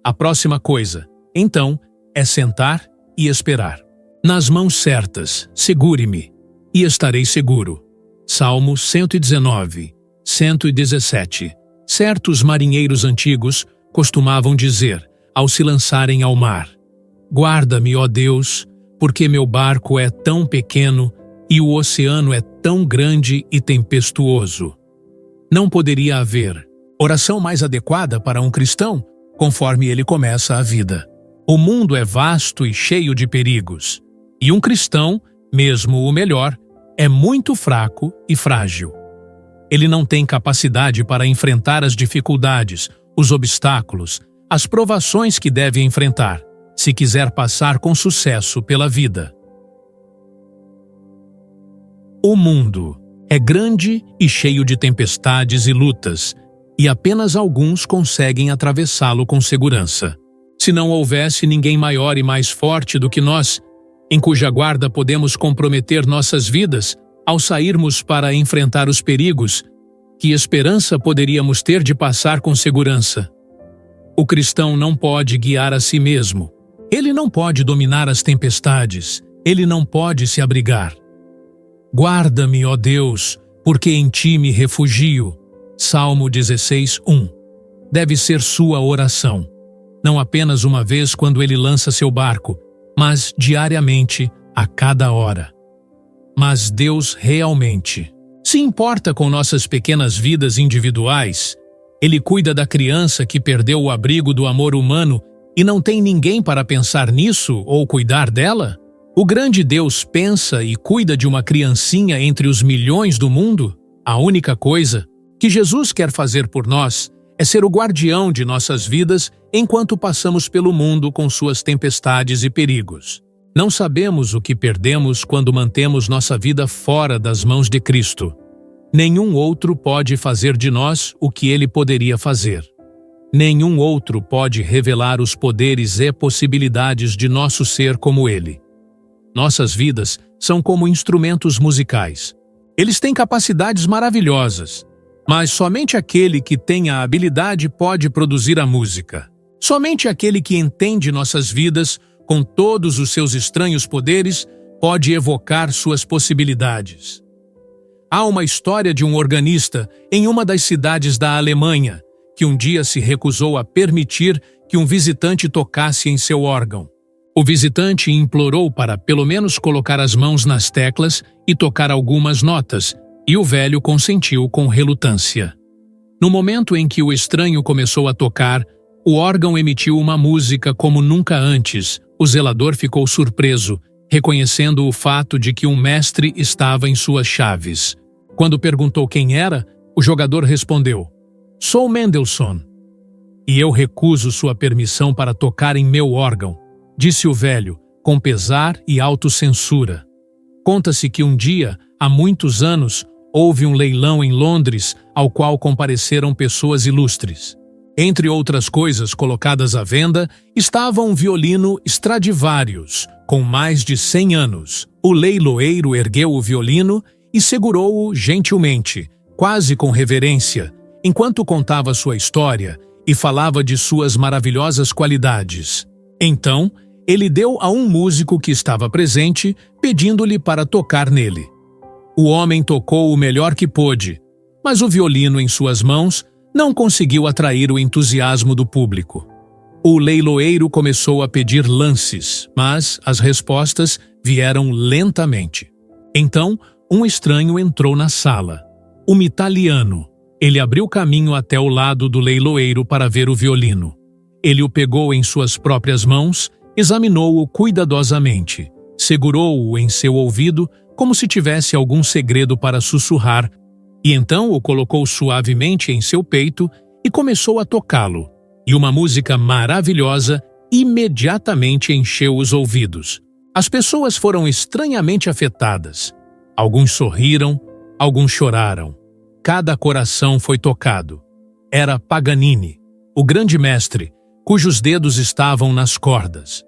A próxima coisa, então, é sentar e esperar. Nas mãos certas, segure-me, e estarei seguro. Salmo 119, 117. Certos marinheiros antigos costumavam dizer, ao se lançarem ao mar: guarda-me, ó Deus, porque meu barco é tão pequeno e o oceano é tão grande e tempestuoso. Não poderia haver oração mais adequada para um cristão, conforme ele começa a vida. O mundo é vasto e cheio de perigos, e um cristão, mesmo o melhor, é muito fraco e frágil. Ele não tem capacidade para enfrentar as dificuldades, os obstáculos, as provações que deve enfrentar, se quiser passar com sucesso pela vida. O mundo é grande e cheio de tempestades e lutas, e apenas alguns conseguem atravessá-lo com segurança. Se não houvesse ninguém maior e mais forte do que nós, em cuja guarda podemos comprometer nossas vidas ao sairmos para enfrentar os perigos, que esperança poderíamos ter de passar com segurança? O cristão não pode guiar a si mesmo. Ele não pode dominar as tempestades. Ele não pode se abrigar. Guarda-me, ó Deus, porque em ti me refugio. Salmo 16, 1. Deve ser sua oração. Não apenas uma vez quando ele lança seu barco, mas diariamente, a cada hora. Mas Deus realmente se importa com nossas pequenas vidas individuais. Ele cuida da criança que perdeu o abrigo do amor humano e não tem ninguém para pensar nisso ou cuidar dela? O grande Deus pensa e cuida de uma criancinha entre os milhões do mundo? A única coisa que Jesus quer fazer por nós é ser o guardião de nossas vidas enquanto passamos pelo mundo com suas tempestades e perigos. Não sabemos o que perdemos quando mantemos nossa vida fora das mãos de Cristo. Nenhum outro pode fazer de nós o que ele poderia fazer. Nenhum outro pode revelar os poderes e possibilidades de nosso ser como ele. Nossas vidas são como instrumentos musicais. Eles têm capacidades maravilhosas, mas somente aquele que tem a habilidade pode produzir a música. Somente aquele que entende nossas vidas, com todos os seus estranhos poderes, pode evocar suas possibilidades. Há uma história de um organista em uma das cidades da Alemanha, que um dia se recusou a permitir que um visitante tocasse em seu órgão. O visitante implorou para pelo menos colocar as mãos nas teclas e tocar algumas notas, e o velho consentiu com relutância. No momento em que o estranho começou a tocar, o órgão emitiu uma música como nunca antes. O zelador ficou surpreso, reconhecendo o fato de que um mestre estava em suas chaves. Quando perguntou quem era, o jogador respondeu: "Sou Mendelssohn. E eu recuso sua permissão para tocar em meu órgão", disse o velho, com pesar e autocensura. Conta-se que um dia, há muitos anos, houve um leilão em Londres ao qual compareceram pessoas ilustres. Entre outras coisas colocadas à venda, estava um violino Stradivarius, com mais de 100 anos. O leiloeiro ergueu o violino e segurou-o gentilmente, quase com reverência, enquanto contava sua história e falava de suas maravilhosas qualidades. Então, ele deu a um músico que estava presente, pedindo-lhe para tocar nele. O homem tocou o melhor que pôde, mas o violino em suas mãos não conseguiu atrair o entusiasmo do público. O leiloeiro começou a pedir lances, mas as respostas vieram lentamente. Então, um estranho entrou na sala. Um italiano. Ele abriu caminho até o lado do leiloeiro para ver o violino. Ele o pegou em suas próprias mãos, examinou-o cuidadosamente, segurou-o em seu ouvido como se tivesse algum segredo para sussurrar, e então o colocou suavemente em seu peito e começou a tocá-lo. E uma música maravilhosa imediatamente encheu os ouvidos. As pessoas foram estranhamente afetadas. Alguns sorriram, alguns choraram. Cada coração foi tocado. Era Paganini, o grande mestre, cujos dedos estavam nas cordas.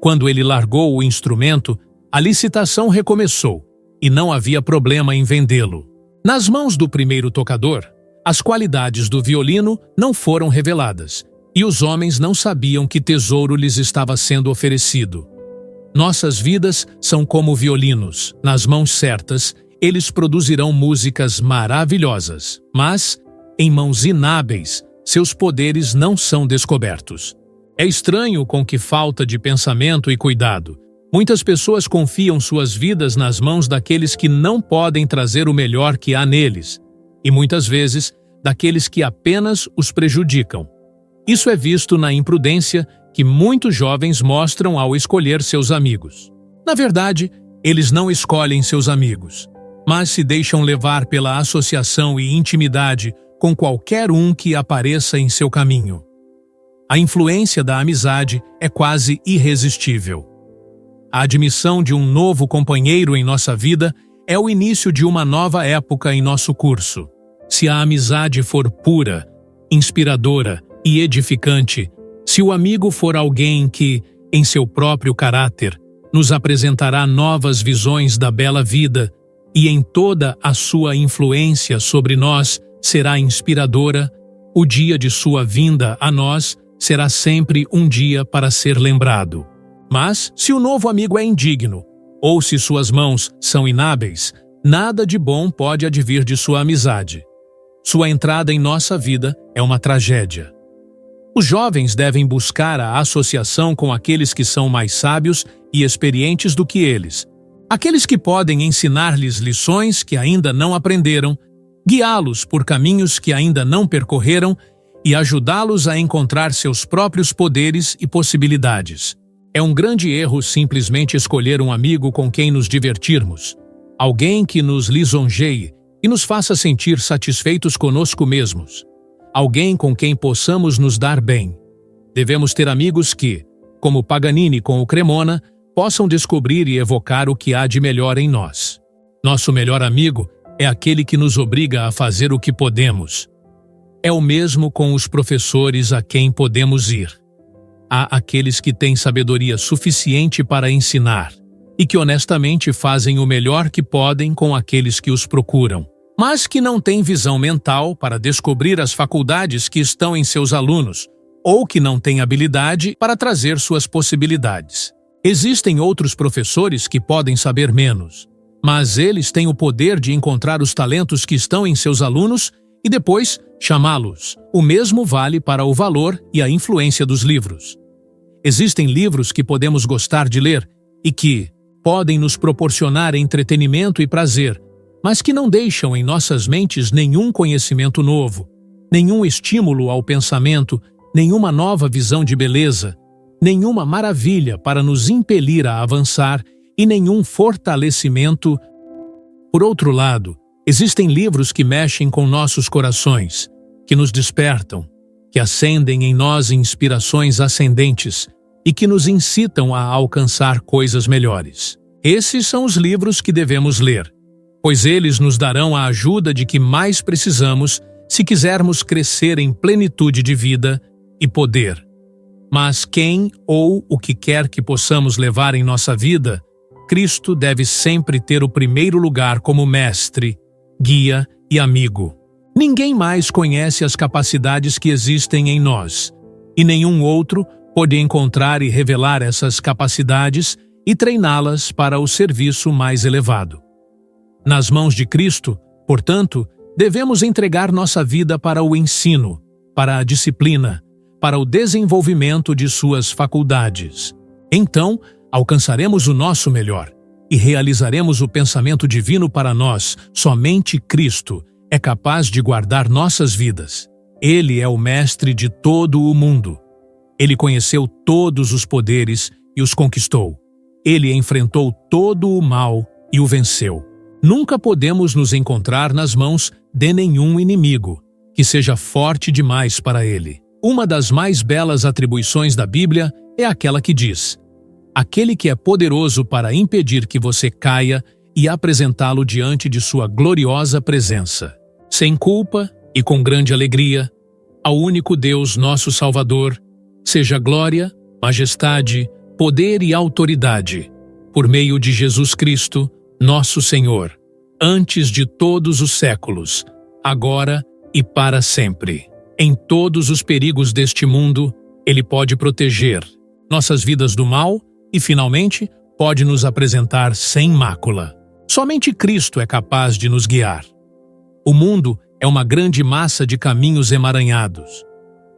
Quando ele largou o instrumento, a licitação recomeçou, e não havia problema em vendê-lo. Nas mãos do primeiro tocador, as qualidades do violino não foram reveladas, e os homens não sabiam que tesouro lhes estava sendo oferecido. Nossas vidas são como violinos. Nas mãos certas, eles produzirão músicas maravilhosas, mas, em mãos inábeis, seus poderes não são descobertos. É estranho com que falta de pensamento e cuidado. Muitas pessoas confiam suas vidas nas mãos daqueles que não podem trazer o melhor que há neles, e muitas vezes daqueles que apenas os prejudicam. Isso é visto na imprudência que muitos jovens mostram ao escolher seus amigos. Na verdade, eles não escolhem seus amigos, mas se deixam levar pela associação e intimidade com qualquer um que apareça em seu caminho. A influência da amizade é quase irresistível. A admissão de um novo companheiro em nossa vida é o início de uma nova época em nosso curso. Se a amizade for pura, inspiradora e edificante, se o amigo for alguém que, em seu próprio caráter, nos apresentará novas visões da bela vida e em toda a sua influência sobre nós será inspiradora, o dia de sua vinda a nós será sempre um dia para ser lembrado. Mas, se o novo amigo é indigno, ou se suas mãos são inábeis, nada de bom pode advir de sua amizade. Sua entrada em nossa vida é uma tragédia. Os jovens devem buscar a associação com aqueles que são mais sábios e experientes do que eles, aqueles que podem ensinar-lhes lições que ainda não aprenderam, guiá-los por caminhos que ainda não percorreram e ajudá-los a encontrar seus próprios poderes e possibilidades. É um grande erro simplesmente escolher um amigo com quem nos divertirmos, alguém que nos lisonjeie e nos faça sentir satisfeitos conosco mesmos, alguém com quem possamos nos dar bem. Devemos ter amigos que, como Paganini com o Cremona, possam descobrir e evocar o que há de melhor em nós. Nosso melhor amigo é aquele que nos obriga a fazer o que podemos. É o mesmo com os professores a quem podemos ir. Há aqueles que têm sabedoria suficiente para ensinar e que honestamente fazem o melhor que podem com aqueles que os procuram, mas que não têm visão mental para descobrir as faculdades que estão em seus alunos ou que não têm habilidade para trazer suas possibilidades. Existem outros professores que podem saber menos, mas eles têm o poder de encontrar os talentos que estão em seus alunos e depois chamá-los. O mesmo vale para o valor e a influência dos livros. Existem livros que podemos gostar de ler e que podem nos proporcionar entretenimento e prazer, mas que não deixam em nossas mentes nenhum conhecimento novo, nenhum estímulo ao pensamento, nenhuma nova visão de beleza, nenhuma maravilha para nos impelir a avançar e nenhum fortalecimento. Por outro lado, existem livros que mexem com nossos corações, que nos despertam, que acendem em nós inspirações ascendentes e que nos incitam a alcançar coisas melhores. Esses são os livros que devemos ler, pois eles nos darão a ajuda de que mais precisamos se quisermos crescer em plenitude de vida e poder. Mas quem ou o que quer que possamos levar em nossa vida, Cristo deve sempre ter o primeiro lugar como mestre, guia e amigo. Ninguém mais conhece as capacidades que existem em nós, e nenhum outro pode encontrar e revelar essas capacidades e treiná-las para o serviço mais elevado. Nas mãos de Cristo, portanto, devemos entregar nossa vida para o ensino, para a disciplina, para o desenvolvimento de suas faculdades. Então, alcançaremos o nosso melhor e realizaremos o pensamento divino para nós. Somente Cristo é capaz de guardar nossas vidas. Ele é o mestre de todo o mundo. Ele conheceu todos os poderes e os conquistou. Ele enfrentou todo o mal e o venceu. Nunca podemos nos encontrar nas mãos de nenhum inimigo que seja forte demais para ele. Uma das mais belas atribuições da Bíblia é aquela que diz: aquele que é poderoso para impedir que você caia e apresentá-lo diante de sua gloriosa presença. Sem culpa e com grande alegria, ao único Deus, nosso Salvador, seja glória, majestade, poder e autoridade, por meio de Jesus Cristo, nosso Senhor, antes de todos os séculos, agora e para sempre. Em todos os perigos deste mundo, Ele pode proteger nossas vidas do mal e, finalmente, pode nos apresentar sem mácula. Somente Cristo é capaz de nos guiar. O mundo é uma grande massa de caminhos emaranhados.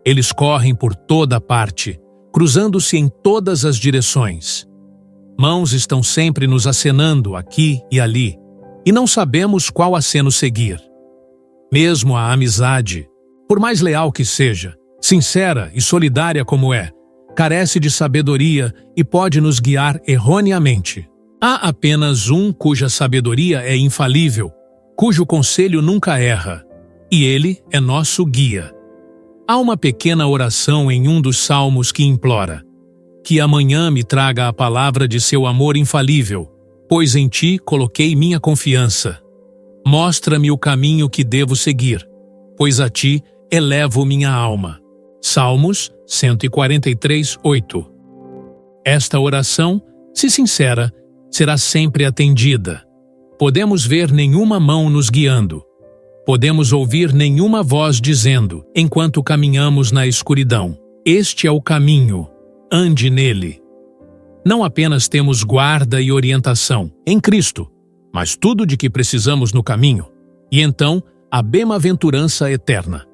Eles correm por toda parte, cruzando-se em todas as direções. Mãos estão sempre nos acenando aqui e ali, e não sabemos qual aceno seguir. Mesmo a amizade, por mais leal que seja, sincera e solidária como é, carece de sabedoria e pode nos guiar erroneamente. Há apenas um cuja sabedoria é infalível, cujo conselho nunca erra, e ele é nosso guia. Há uma pequena oração em um dos salmos que implora: que amanhã me traga a palavra de seu amor infalível, pois em ti coloquei minha confiança. Mostra-me o caminho que devo seguir, pois a ti elevo minha alma. Salmos 143, 8. Esta oração, se sincera, será sempre atendida. Podemos ver nenhuma mão nos guiando. Podemos ouvir nenhuma voz dizendo, enquanto caminhamos na escuridão: este é o caminho, ande nele. Não apenas temos guarda e orientação em Cristo, mas tudo de que precisamos no caminho, e então a bem-aventurança eterna.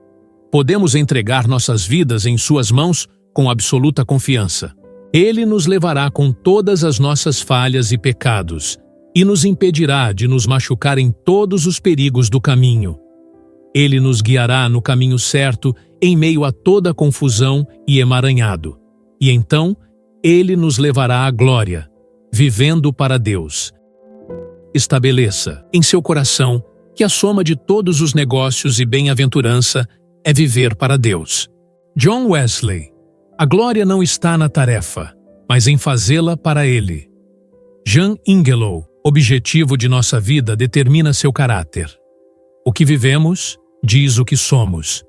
Podemos entregar nossas vidas em suas mãos com absoluta confiança. Ele nos levará com todas as nossas falhas e pecados e nos impedirá de nos machucar em todos os perigos do caminho. Ele nos guiará no caminho certo em meio a toda confusão e emaranhado. E então, Ele nos levará à glória, vivendo para Deus. Estabeleça em seu coração que a soma de todos os negócios e bem-aventurança é viver para Deus. John Wesley: a glória não está na tarefa, mas em fazê-la para Ele. Jan Ingelow: objetivo de nossa vida determina seu caráter. O que vivemos diz o que somos.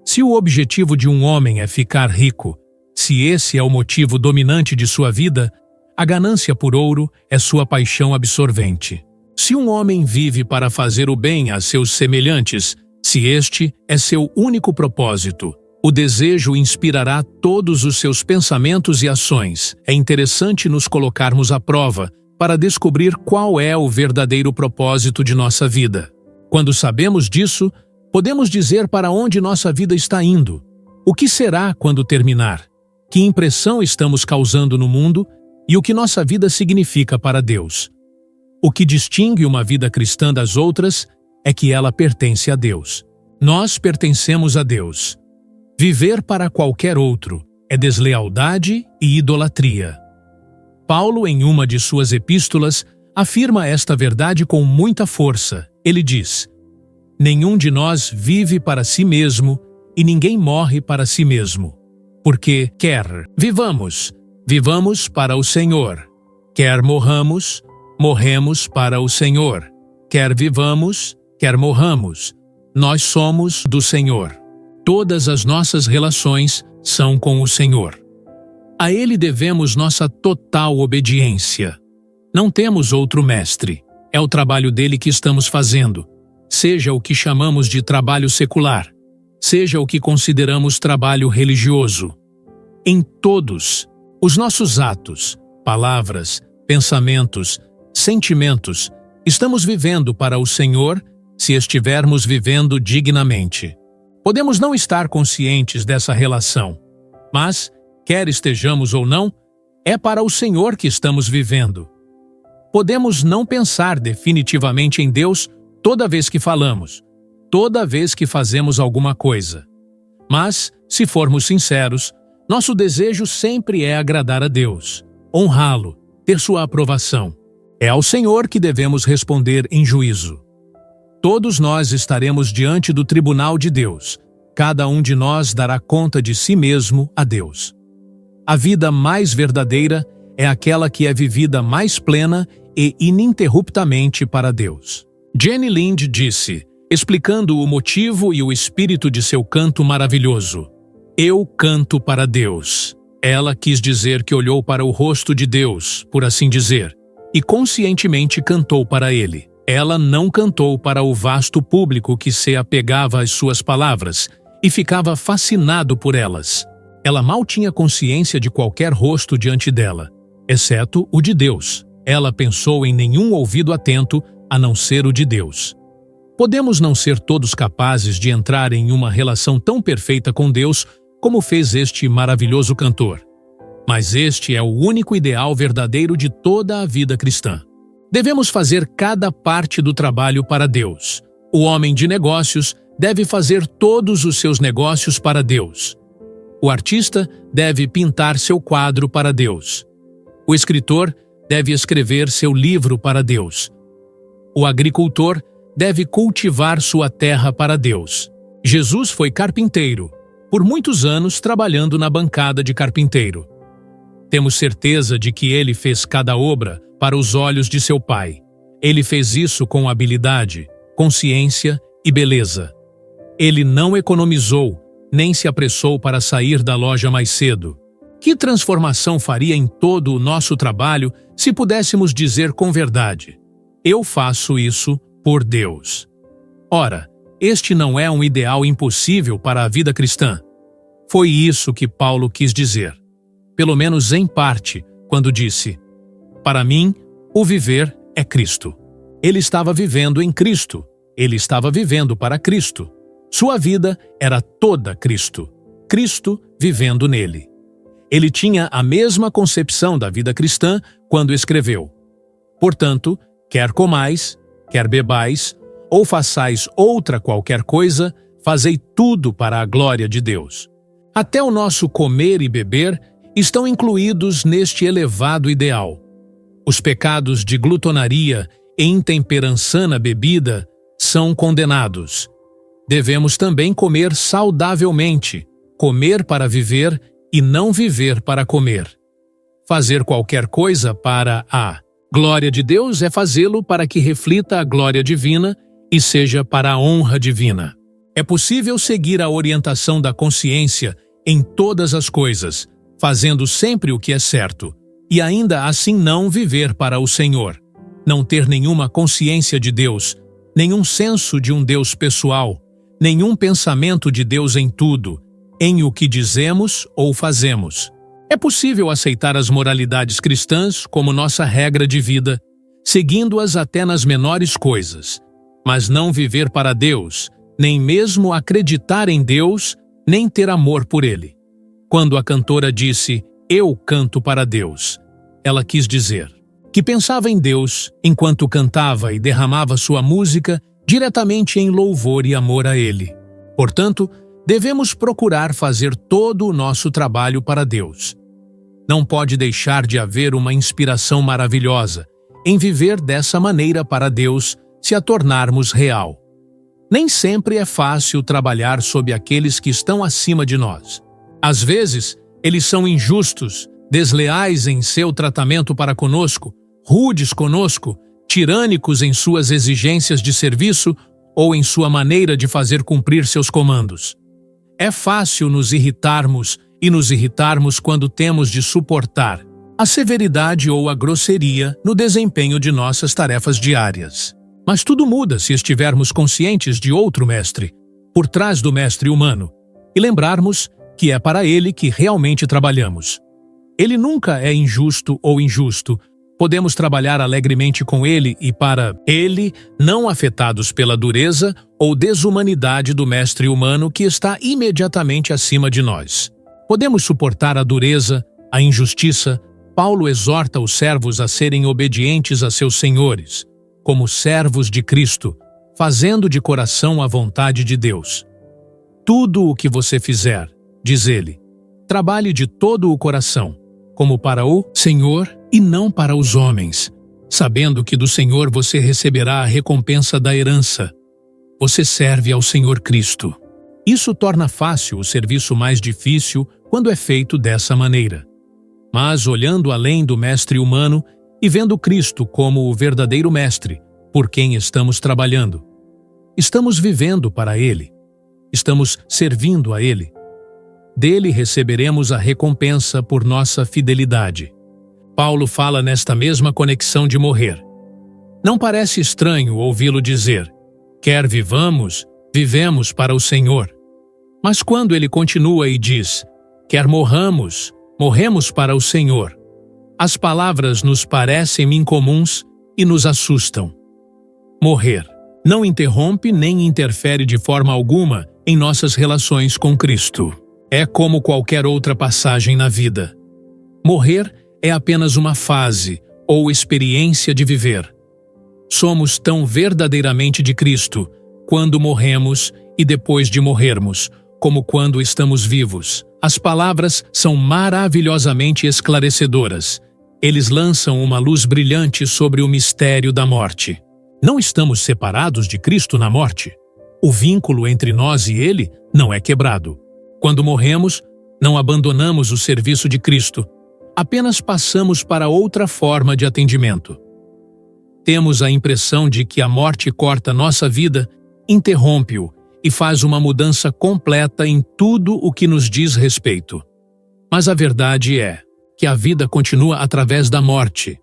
Se o objetivo de um homem é ficar rico, se esse é o motivo dominante de sua vida, a ganância por ouro é sua paixão absorvente. Se um homem vive para fazer o bem a seus semelhantes, se este é seu único propósito, o desejo inspirará todos os seus pensamentos e ações. É interessante nos colocarmos à prova para descobrir qual é o verdadeiro propósito de nossa vida. Quando sabemos disso, podemos dizer para onde nossa vida está indo. O que será quando terminar? Que impressão estamos causando no mundo e o que nossa vida significa para Deus? O que distingue uma vida cristã das outras é que ela pertence a Deus. Nós pertencemos a Deus. Viver para qualquer outro é deslealdade e idolatria. Paulo, em uma de suas epístolas, afirma esta verdade com muita força. Ele diz: nenhum de nós vive para si mesmo e ninguém morre para si mesmo. Porque quer vivamos, vivamos para o Senhor. Quer morramos, morremos para o Senhor. Quer vivamos, quer morramos, nós somos do Senhor. Todas as nossas relações são com o Senhor. A Ele devemos nossa total obediência. Não temos outro mestre. É o trabalho dele que estamos fazendo, seja o que chamamos de trabalho secular, seja o que consideramos trabalho religioso. Em todos os nossos atos, palavras, pensamentos, sentimentos, estamos vivendo para o Senhor se estivermos vivendo dignamente. Podemos não estar conscientes dessa relação, mas, quer estejamos ou não, é para o Senhor que estamos vivendo. Podemos não pensar definitivamente em Deus toda vez que falamos, toda vez que fazemos alguma coisa. Mas, se formos sinceros, nosso desejo sempre é agradar a Deus, honrá-lo, ter sua aprovação. É ao Senhor que devemos responder em juízo. Todos nós estaremos diante do tribunal de Deus. Cada um de nós dará conta de si mesmo a Deus. A vida mais verdadeira é aquela que é vivida mais plena e ininterruptamente para Deus. Jenny Lind disse, explicando o motivo e o espírito de seu canto maravilhoso: eu canto para Deus. Ela quis dizer que olhou para o rosto de Deus, por assim dizer, e conscientemente cantou para ele. Ela não cantou para o vasto público que se apegava às suas palavras e ficava fascinado por elas. Ela mal tinha consciência de qualquer rosto diante dela, exceto o de Deus. Ela pensou em nenhum ouvido atento a não ser o de Deus. Podemos não ser todos capazes de entrar em uma relação tão perfeita com Deus como fez este maravilhoso cantor. Mas este é o único ideal verdadeiro de toda a vida cristã. Devemos fazer cada parte do trabalho para Deus. O homem de negócios deve fazer todos os seus negócios para Deus. O artista deve pintar seu quadro para Deus. O escritor deve escrever seu livro para Deus. O agricultor deve cultivar sua terra para Deus. Jesus foi carpinteiro, por muitos anos trabalhando na bancada de carpinteiro. Temos certeza de que ele fez cada obra para os olhos de seu Pai. Ele fez isso com habilidade, consciência e beleza. Ele não economizou, nem se apressou para sair da loja mais cedo. Que transformação faria em todo o nosso trabalho se pudéssemos dizer com verdade: eu faço isso por Deus? Ora, este não é um ideal impossível para a vida cristã. Foi isso que Paulo quis dizer, pelo menos em parte, quando disse: para mim, o viver é Cristo. Ele estava vivendo em Cristo. Ele estava vivendo para Cristo. Sua vida era toda Cristo. Cristo vivendo nele. Ele tinha a mesma concepção da vida cristã quando escreveu: portanto, quer comais, quer bebais, ou façais outra qualquer coisa, fazei tudo para a glória de Deus. Até o nosso comer e beber estão incluídos neste elevado ideal. Os pecados de glutonaria e intemperança na bebida são condenados. Devemos também comer saudavelmente, comer para viver e não viver para comer. Fazer qualquer coisa para a glória de Deus é fazê-lo para que reflita a glória divina e seja para a honra divina. É possível seguir a orientação da consciência em todas as coisas, fazendo sempre o que é certo, e ainda assim não viver para o Senhor. Não ter nenhuma consciência de Deus, nenhum senso de um Deus pessoal, nenhum pensamento de Deus em tudo, em o que dizemos ou fazemos. É possível aceitar as moralidades cristãs como nossa regra de vida, seguindo-as até nas menores coisas, mas não viver para Deus, nem mesmo acreditar em Deus, nem ter amor por Ele. Quando a cantora disse: eu canto para Deus, ela quis dizer que pensava em Deus enquanto cantava e derramava sua música diretamente em louvor e amor a Ele. Portanto, devemos procurar fazer todo o nosso trabalho para Deus. Não pode deixar de haver uma inspiração maravilhosa em viver dessa maneira para Deus se a tornarmos real. Nem sempre é fácil trabalhar sob aqueles que estão acima de nós. Às vezes, eles são injustos, desleais em seu tratamento para conosco, rudes conosco, tirânicos em suas exigências de serviço ou em sua maneira de fazer cumprir seus comandos. É fácil nos irritarmos quando temos de suportar a severidade ou a grosseria no desempenho de nossas tarefas diárias. Mas tudo muda se estivermos conscientes de outro mestre, por trás do mestre humano, e lembrarmos que é para ele que realmente trabalhamos. Ele nunca é injusto ou injusto. Podemos trabalhar alegremente com ele e para ele, não afetados pela dureza ou desumanidade do mestre humano que está imediatamente acima de nós. Podemos suportar a dureza, a injustiça. Paulo exorta os servos a serem obedientes a seus senhores, como servos de Cristo, fazendo de coração a vontade de Deus. Tudo o que você fizer, diz ele, trabalhe de todo o coração, como para o Senhor e não para os homens, sabendo que do Senhor você receberá a recompensa da herança. Você serve ao Senhor Cristo. Isso torna fácil o serviço mais difícil quando é feito dessa maneira. Mas olhando além do mestre humano e vendo Cristo como o verdadeiro mestre, por quem estamos trabalhando, estamos vivendo para Ele, estamos servindo a Ele. Dele receberemos a recompensa por nossa fidelidade. Paulo fala nesta mesma conexão de morrer. Não parece estranho ouvi-lo dizer: quer vivamos, vivemos para o Senhor. Mas quando ele continua e diz: quer morramos, morremos para o Senhor, as palavras nos parecem incomuns e nos assustam. Morrer não interrompe nem interfere de forma alguma em nossas relações com Cristo. É como qualquer outra passagem na vida. Morrer é apenas uma fase ou experiência de viver. Somos tão verdadeiramente de Cristo quando morremos e depois de morrermos, como quando estamos vivos. As palavras são maravilhosamente esclarecedoras. Eles lançam uma luz brilhante sobre o mistério da morte. Não estamos separados de Cristo na morte. O vínculo entre nós e Ele não é quebrado. Quando morremos, não abandonamos o serviço de Cristo. Apenas passamos para outra forma de atendimento. Temos a impressão de que a morte corta nossa vida, interrompe-o e faz uma mudança completa em tudo o que nos diz respeito. Mas a verdade é que a vida continua através da morte,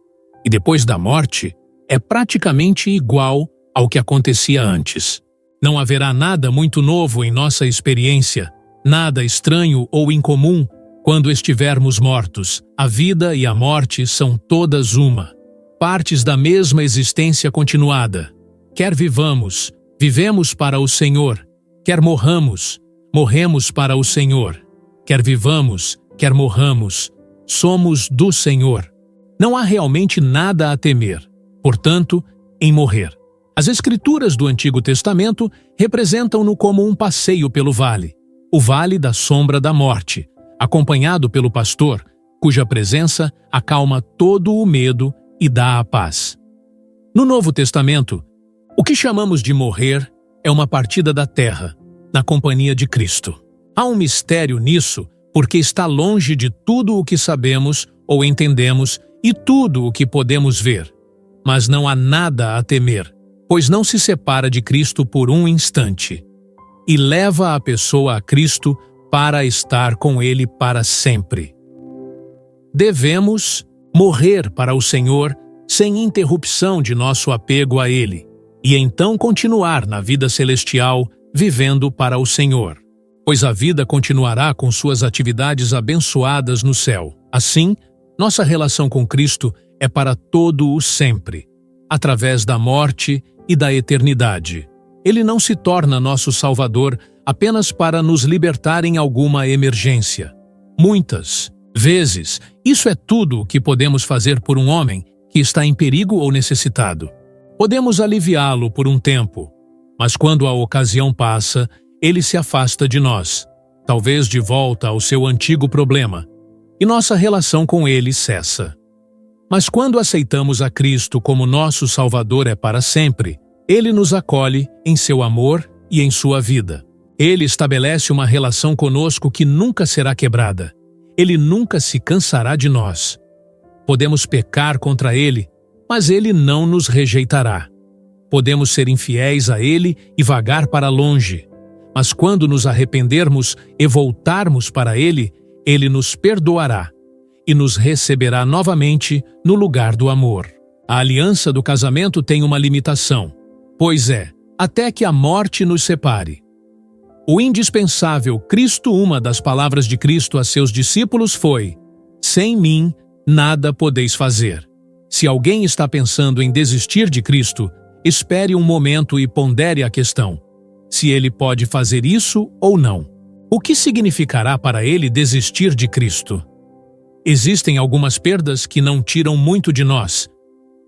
e depois da morte é praticamente igual ao que acontecia antes. Não haverá nada muito novo em nossa experiência, nada estranho ou incomum quando estivermos mortos. A vida e a morte são todas uma, partes da mesma existência continuada. Quer vivamos, vivemos para o Senhor. Quer morramos, morremos para o Senhor. Quer vivamos, quer morramos, somos do Senhor. Não há realmente nada a temer, portanto, em morrer. As Escrituras do Antigo Testamento representam-no como um passeio pelo vale, o vale da sombra da morte, acompanhado pelo pastor, cuja presença acalma todo o medo e dá a paz. No Novo Testamento, o que chamamos de morrer é uma partida da terra, na companhia de Cristo. Há um mistério nisso, porque está longe de tudo o que sabemos ou entendemos e tudo o que podemos ver. Mas não há nada a temer, pois não se separa de Cristo por um instante, e leva a pessoa a Cristo para estar com Ele para sempre. Devemos morrer para o Senhor sem interrupção de nosso apego a Ele, e então continuar na vida celestial, vivendo para o Senhor. Pois a vida continuará com suas atividades abençoadas no céu. Assim, nossa relação com Cristo é para todo o sempre, através da morte e da eternidade. Ele não se torna nosso Salvador apenas para nos libertar em alguma emergência. Muitas vezes, isso é tudo o que podemos fazer por um homem que está em perigo ou necessitado. Podemos aliviá-lo por um tempo, mas quando a ocasião passa, ele se afasta de nós, talvez de volta ao seu antigo problema, e nossa relação com ele cessa. Mas quando aceitamos a Cristo como nosso Salvador é para sempre, ele nos acolhe em seu amor e em sua vida. Ele estabelece uma relação conosco que nunca será quebrada. Ele nunca se cansará de nós. Podemos pecar contra ele, mas ele não nos rejeitará. Podemos ser infiéis a ele e vagar para longe, mas quando nos arrependermos e voltarmos para ele, ele nos perdoará e nos receberá novamente no lugar do amor. A aliança do casamento tem uma limitação, pois é, até que a morte nos separe. O indispensável Cristo, uma das palavras de Cristo a seus discípulos foi: sem mim nada podeis fazer. Se alguém está pensando em desistir de Cristo, espere um momento e pondere a questão: se ele pode fazer isso ou não. O que significará para ele desistir de Cristo? Existem algumas perdas que não tiram muito de nós.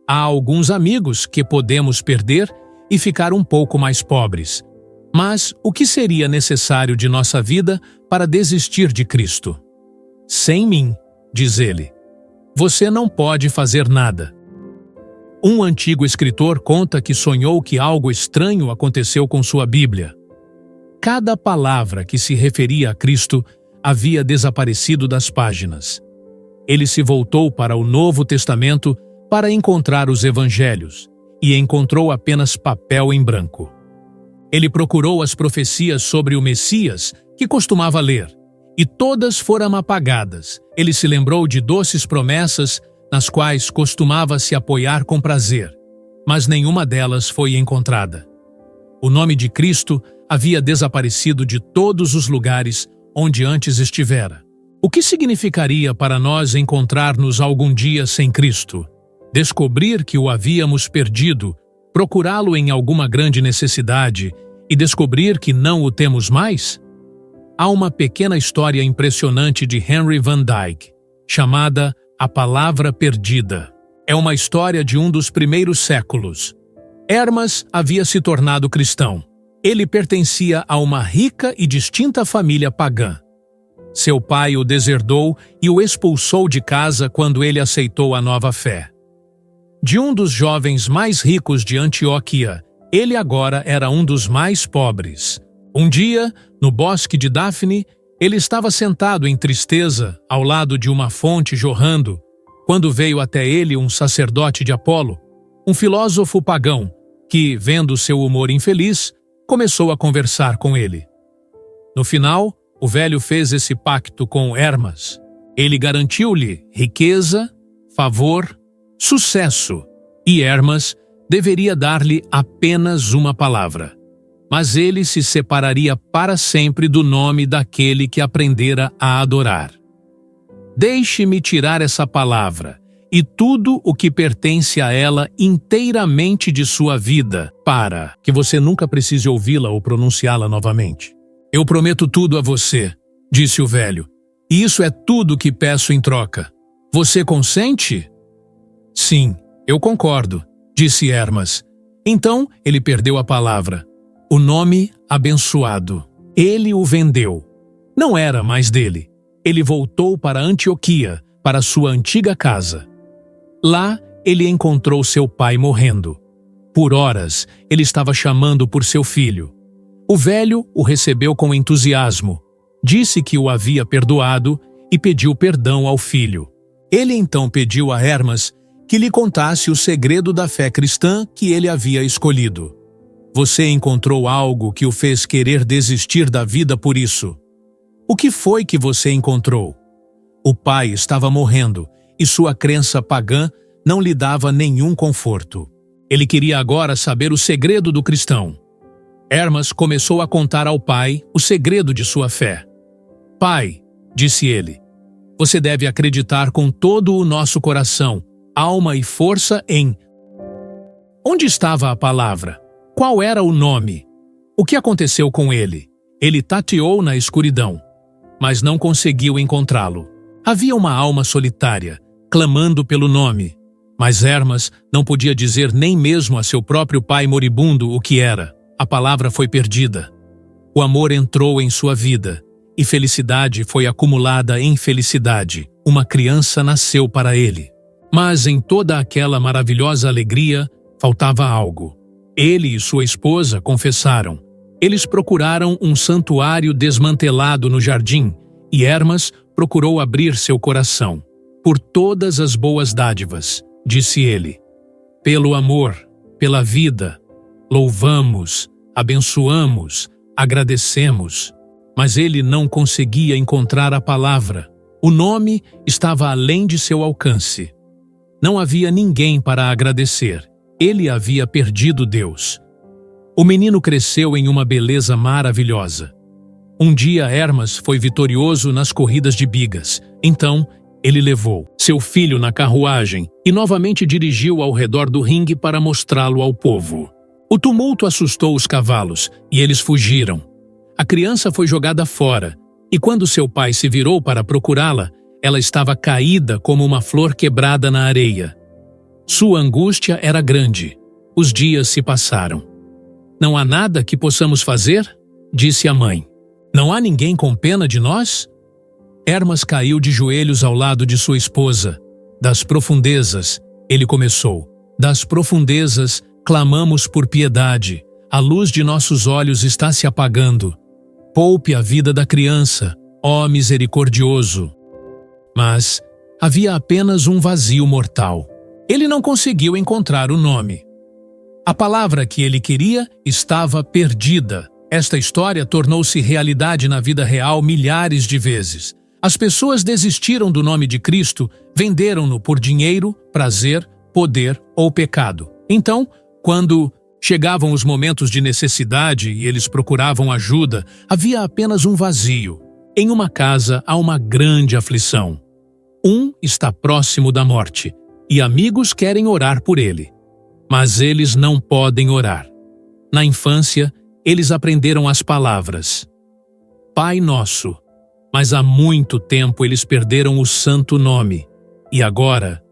Há alguns amigos que podemos perder e ficar um pouco mais pobres. Mas o que seria necessário de nossa vida para desistir de Cristo? Sem mim, diz ele, você não pode fazer nada. Um antigo escritor conta que sonhou que algo estranho aconteceu com sua Bíblia. Cada palavra que se referia a Cristo havia desaparecido das páginas. Ele se voltou para o Novo Testamento para encontrar os Evangelhos e encontrou apenas papel em branco. Ele procurou as profecias sobre o Messias que costumava ler, e todas foram apagadas. Ele se lembrou de doces promessas nas quais costumava se apoiar com prazer, mas nenhuma delas foi encontrada. O nome de Cristo havia desaparecido de todos os lugares onde antes estivera. O que significaria para nós encontrar-nos algum dia sem Cristo? Descobrir que o havíamos perdido, procurá-lo em alguma grande necessidade e descobrir que não o temos mais? Há uma pequena história impressionante de Henry Van Dyke, chamada A Palavra Perdida. É uma história de um dos primeiros séculos. Hermas havia se tornado cristão. Ele pertencia a uma rica e distinta família pagã. Seu pai o deserdou e o expulsou de casa quando ele aceitou a nova fé. De um dos jovens mais ricos de Antioquia, ele agora era um dos mais pobres. Um dia, no bosque de Dafne, ele estava sentado em tristeza ao lado de uma fonte jorrando, quando veio até ele um sacerdote de Apolo, um filósofo pagão, que, vendo seu humor infeliz, começou a conversar com ele. No final, o velho fez esse pacto com Hermas. Ele garantiu-lhe riqueza, favor, sucesso, e Hermas deveria dar-lhe apenas uma palavra. Mas ele se separaria para sempre do nome daquele que aprendera a adorar. Deixe-me tirar essa palavra e tudo o que pertence a ela inteiramente de sua vida, para que você nunca precise ouvi-la ou pronunciá-la novamente. Eu prometo tudo a você, disse o velho, e isso é tudo que peço em troca. Você consente? Sim, eu concordo, disse Hermas. Então ele perdeu a palavra. O nome abençoado. Ele o vendeu. Não era mais dele. Ele voltou para Antioquia, para sua antiga casa. Lá, ele encontrou seu pai morrendo. Por horas, ele estava chamando por seu filho. O velho o recebeu com entusiasmo, disse que o havia perdoado e pediu perdão ao filho. Ele então pediu a Hermas que lhe contasse o segredo da fé cristã que ele havia escolhido. Você encontrou algo que o fez querer desistir da vida por isso. O que foi que você encontrou? O pai estava morrendo e sua crença pagã não lhe dava nenhum conforto. Ele queria agora saber o segredo do cristão. Hermas começou a contar ao pai o segredo de sua fé. Pai, disse ele, você deve acreditar com todo o nosso coração, alma e força em... Onde estava a palavra? Qual era o nome? O que aconteceu com ele? Ele tateou na escuridão, mas não conseguiu encontrá-lo. Havia uma alma solitária, clamando pelo nome, mas Hermas não podia dizer nem mesmo a seu próprio pai moribundo o que era. A palavra foi perdida. O amor entrou em sua vida, e felicidade foi acumulada em felicidade. Uma criança nasceu para ele. Mas em toda aquela maravilhosa alegria, faltava algo. Ele e sua esposa confessaram. Eles procuraram um santuário desmantelado no jardim, e Hermas procurou abrir seu coração. Por todas as boas dádivas, disse ele. Pelo amor, pela vida, louvamos, abençoamos, agradecemos. Mas ele não conseguia encontrar a palavra. O nome estava além de seu alcance. Não havia ninguém para agradecer. Ele havia perdido Deus. O menino cresceu em uma beleza maravilhosa. Um dia Hermas foi vitorioso nas corridas de bigas. Então, ele levou seu filho na carruagem e novamente dirigiu ao redor do ringue para mostrá-lo ao povo. O tumulto assustou os cavalos e eles fugiram. A criança foi jogada fora e quando seu pai se virou para procurá-la, ela estava caída como uma flor quebrada na areia. Sua angústia era grande. Os dias se passaram. Não há nada que possamos fazer? Disse a mãe. Não há ninguém com pena de nós? Hermas caiu de joelhos ao lado de sua esposa. Das profundezas, ele começou. Das profundezas, clamamos por piedade. A luz de nossos olhos está se apagando. Poupe a vida da criança, ó misericordioso. Mas havia apenas um vazio mortal. Ele não conseguiu encontrar o nome. A palavra que ele queria estava perdida. Esta história tornou-se realidade na vida real milhares de vezes. As pessoas desistiram do nome de Cristo, venderam-no por dinheiro, prazer, poder ou pecado. Então, quando chegavam os momentos de necessidade e eles procuravam ajuda, havia apenas um vazio. Em uma casa há uma grande aflição. Um está próximo da morte, e amigos querem orar por ele. Mas eles não podem orar. Na infância, eles aprenderam as palavras Pai Nosso, mas há muito tempo eles perderam o santo nome. E agora,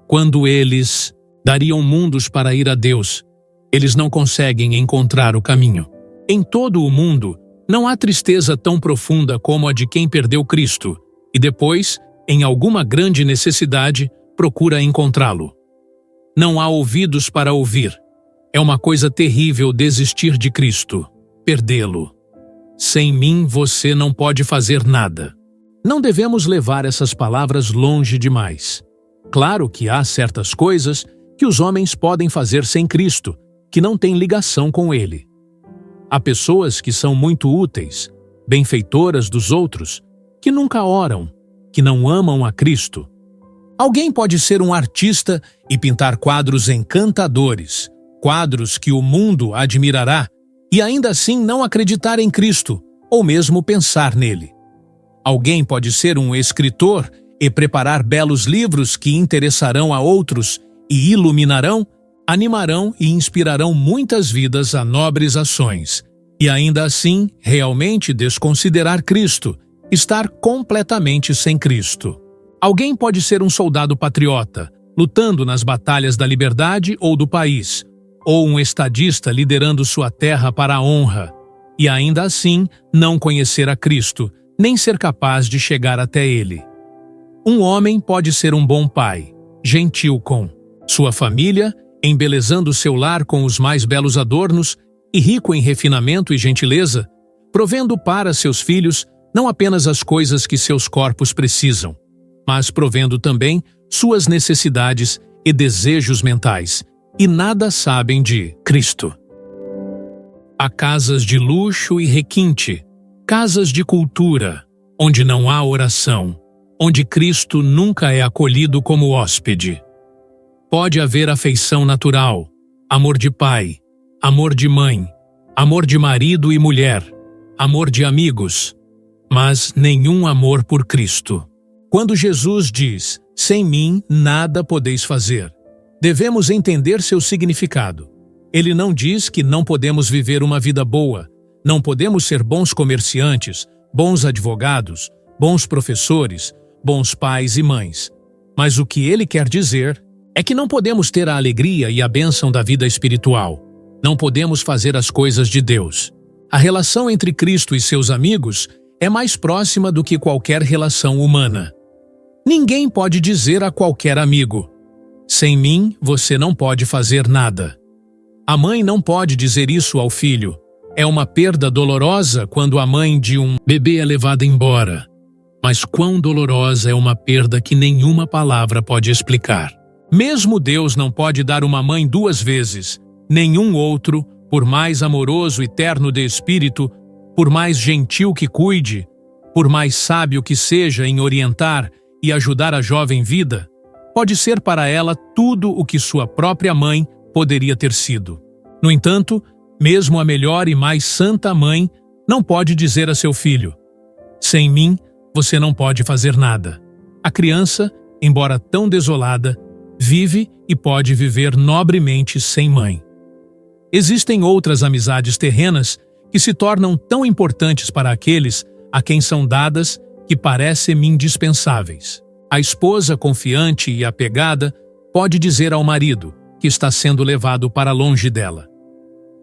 quando eles dariam mundos para ir a Deus, eles não conseguem encontrar o caminho. Em todo o mundo, não há tristeza tão profunda como a de quem perdeu Cristo, e depois, em alguma grande necessidade, procura encontrá-lo. Não há ouvidos para ouvir. É uma coisa terrível desistir de Cristo, perdê-lo. Sem mim você não pode fazer nada. Não devemos levar essas palavras longe demais. Claro que há certas coisas que os homens podem fazer sem Cristo, que não têm ligação com Ele. Há pessoas que são muito úteis, benfeitoras dos outros, que nunca oram, que não amam a Cristo. Alguém pode ser um artista e pintar quadros encantadores, quadros que o mundo admirará, e ainda assim não acreditar em Cristo, ou mesmo pensar nele. Alguém pode ser um escritor e preparar belos livros que interessarão a outros e iluminarão, animarão e inspirarão muitas vidas a nobres ações, e ainda assim realmente desconsiderar Cristo, estar completamente sem Cristo. Alguém pode ser um soldado patriota, lutando nas batalhas da liberdade ou do país, ou um estadista liderando sua terra para a honra, e ainda assim não conhecer a Cristo, nem ser capaz de chegar até Ele. Um homem pode ser um bom pai, gentil com sua família, embelezando seu lar com os mais belos adornos e rico em refinamento e gentileza, provendo para seus filhos não apenas as coisas que seus corpos precisam, mas provendo também suas necessidades e desejos mentais, e nada sabem de Cristo. Há casas de luxo e requinte, casas de cultura, onde não há oração, onde Cristo nunca é acolhido como hóspede. Pode haver afeição natural, amor de pai, amor de mãe, amor de marido e mulher, amor de amigos, mas nenhum amor por Cristo. Quando Jesus diz, sem mim nada podeis fazer, devemos entender seu significado. Ele não diz que não podemos viver uma vida boa, não podemos ser bons comerciantes, bons advogados, bons professores, bons pais e mães. Mas o que ele quer dizer é que não podemos ter a alegria e a bênção da vida espiritual. Não podemos fazer as coisas de Deus. A relação entre Cristo e seus amigos é mais próxima do que qualquer relação humana. Ninguém pode dizer a qualquer amigo, sem mim você não pode fazer nada. A mãe não pode dizer isso ao filho. É uma perda dolorosa quando a mãe de um bebê é levada embora. Mas quão dolorosa é uma perda que nenhuma palavra pode explicar. Mesmo Deus não pode dar uma mãe duas vezes. Nenhum outro, por mais amoroso e terno de espírito, por mais gentil que cuide, por mais sábio que seja em orientar e ajudar a jovem vida, pode ser para ela tudo o que sua própria mãe poderia ter sido. No entanto, mesmo a melhor e mais santa mãe não pode dizer a seu filho, sem mim você não pode fazer nada. A criança, embora tão desolada, vive e pode viver nobremente sem mãe. Existem outras amizades terrenas que se tornam tão importantes para aqueles a quem são dadas que parecem indispensáveis. A esposa confiante e apegada pode dizer ao marido que está sendo levado para longe dela: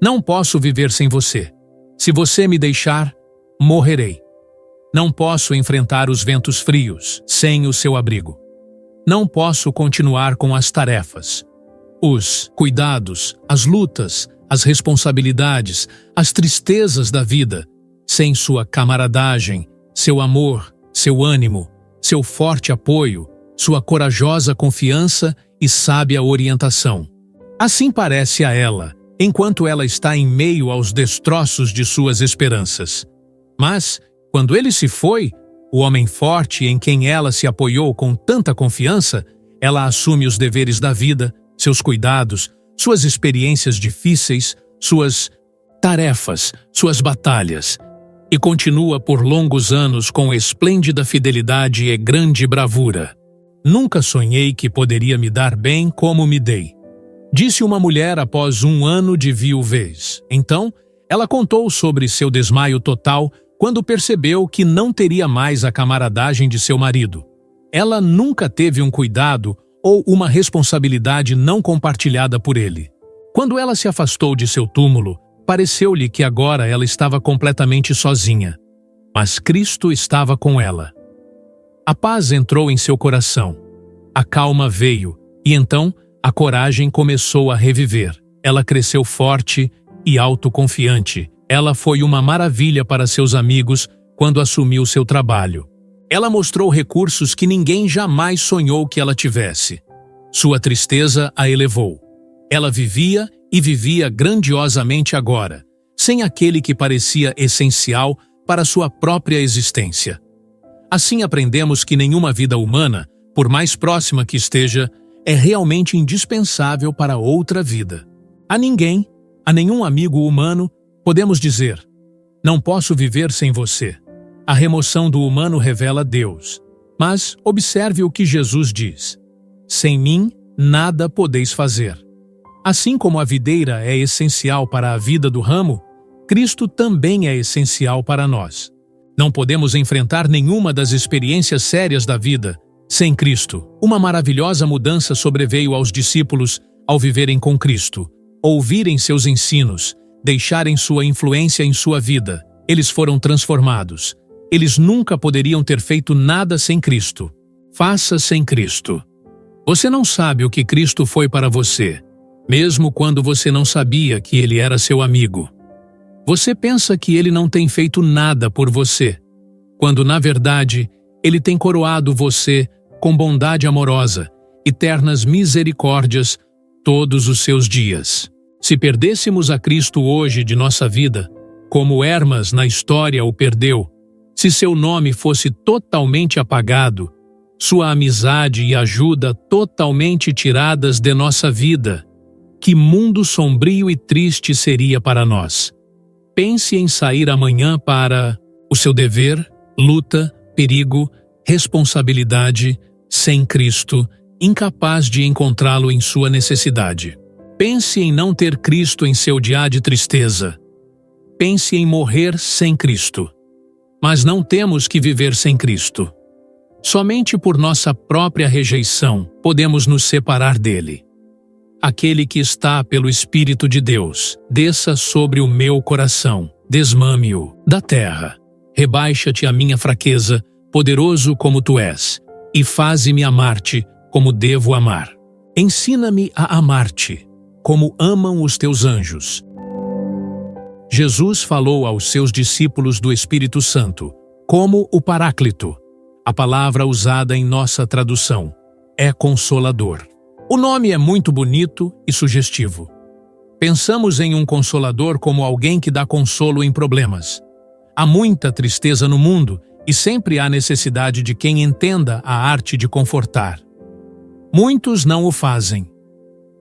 não posso viver sem você. Se você me deixar, morrerei. Não posso enfrentar os ventos frios sem o seu abrigo. Não posso continuar com as tarefas, os cuidados, as lutas, as responsabilidades, as tristezas da vida, sem sua camaradagem, seu amor, seu ânimo, seu forte apoio, sua corajosa confiança e sábia orientação. Assim parece a ela, enquanto ela está em meio aos destroços de suas esperanças. Mas, quando ele se foi, o homem forte em quem ela se apoiou com tanta confiança, ela assume os deveres da vida, seus cuidados, suas experiências difíceis, suas tarefas, suas batalhas, e continua por longos anos com esplêndida fidelidade e grande bravura. Nunca sonhei que poderia me dar bem como me dei, disse uma mulher após 1 ano de viuvez. Então, ela contou sobre seu desmaio total quando percebeu que não teria mais a camaradagem de seu marido. Ela nunca teve um cuidado ou uma responsabilidade não compartilhada por ele. Quando ela se afastou de seu túmulo, pareceu-lhe que agora ela estava completamente sozinha. Mas Cristo estava com ela. A paz entrou em seu coração. A calma veio, e então a coragem começou a reviver. Ela cresceu forte e autoconfiante. Ela foi uma maravilha para seus amigos quando assumiu seu trabalho. Ela mostrou recursos que ninguém jamais sonhou que ela tivesse. Sua tristeza a elevou. Ela vivia e vivia grandiosamente agora, sem aquele que parecia essencial para sua própria existência. Assim aprendemos que nenhuma vida humana, por mais próxima que esteja, é realmente indispensável para outra vida. A ninguém, a nenhum amigo humano, podemos dizer: não posso viver sem você. A remoção do humano revela Deus. Mas observe o que Jesus diz: sem mim, nada podeis fazer. Assim como a videira é essencial para a vida do ramo, Cristo também é essencial para nós. Não podemos enfrentar nenhuma das experiências sérias da vida sem Cristo. Uma maravilhosa mudança sobreveio aos discípulos ao viverem com Cristo, ouvirem seus ensinos, deixarem sua influência em sua vida. Eles foram transformados. Eles nunca poderiam ter feito nada sem Cristo. Faça sem Cristo. Você não sabe o que Cristo foi para você, mesmo quando você não sabia que Ele era seu amigo. Você pensa que Ele não tem feito nada por você, quando, na verdade, Ele tem coroado você com bondade amorosa e ternas misericórdias todos os seus dias. Se perdêssemos a Cristo hoje de nossa vida, como Hermas na história o perdeu, se seu nome fosse totalmente apagado, sua amizade e ajuda totalmente tiradas de nossa vida, que mundo sombrio e triste seria para nós. Pense em sair amanhã para o seu dever, luta, perigo, responsabilidade, sem Cristo, incapaz de encontrá-lo em sua necessidade. Pense em não ter Cristo em seu dia de tristeza. Pense em morrer sem Cristo. Mas não temos que viver sem Cristo. Somente por nossa própria rejeição podemos nos separar dele. Aquele que está pelo Espírito de Deus, desça sobre o meu coração, desmame-o da terra. Rebaixa-te a minha fraqueza, poderoso como tu és, e faze-me amar-te como devo amar. Ensina-me a amar-te, como amam os teus anjos. Jesus falou aos seus discípulos do Espírito Santo, como o Paráclito. A palavra usada em nossa tradução é Consolador. O nome é muito bonito e sugestivo. Pensamos em um consolador como alguém que dá consolo em problemas. Há muita tristeza no mundo e sempre há necessidade de quem entenda a arte de confortar. Muitos não o fazem.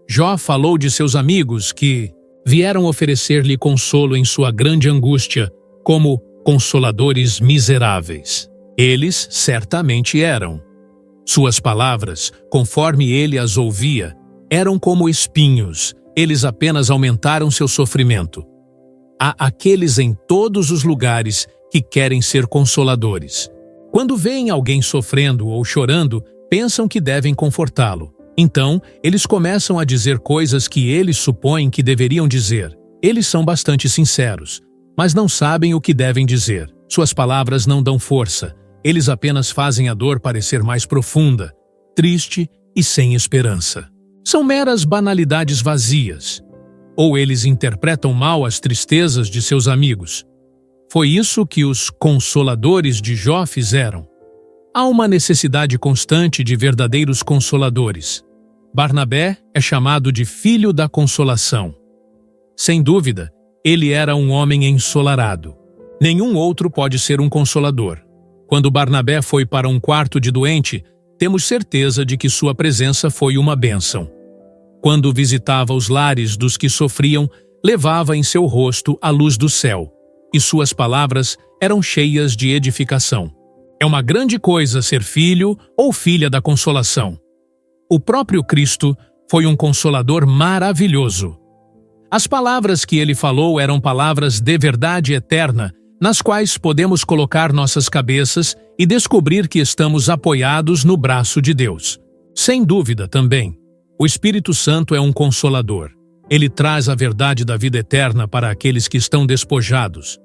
Jó falou de seus amigos que vieram oferecer-lhe consolo em sua grande angústia, como consoladores miseráveis. Eles certamente eram. Suas palavras, conforme ele as ouvia, eram como espinhos, eles apenas aumentaram seu sofrimento. Há aqueles em todos os lugares que querem ser consoladores. Quando veem alguém sofrendo ou chorando, pensam que devem confortá-lo. Então, eles começam a dizer coisas que eles supõem que deveriam dizer. Eles são bastante sinceros, mas não sabem o que devem dizer. Suas palavras não dão força. Eles apenas fazem a dor parecer mais profunda, triste e sem esperança. São meras banalidades vazias. Ou eles interpretam mal as tristezas de seus amigos. Foi isso que os consoladores de Jó fizeram. Há uma necessidade constante de verdadeiros consoladores. Barnabé é chamado de filho da consolação. Sem dúvida, ele era um homem ensolarado. Nenhum outro pode ser um consolador. Quando Barnabé foi para um quarto de doente, temos certeza de que sua presença foi uma bênção. Quando visitava os lares dos que sofriam, levava em seu rosto a luz do céu, e suas palavras eram cheias de edificação. É uma grande coisa ser filho ou filha da consolação. O próprio Cristo foi um consolador maravilhoso. As palavras que ele falou eram palavras de verdade eterna, nas quais podemos colocar nossas cabeças e descobrir que estamos apoiados no braço de Deus. Sem dúvida também, o Espírito Santo é um consolador. Ele traz a verdade da vida eterna para aqueles que estão despojados.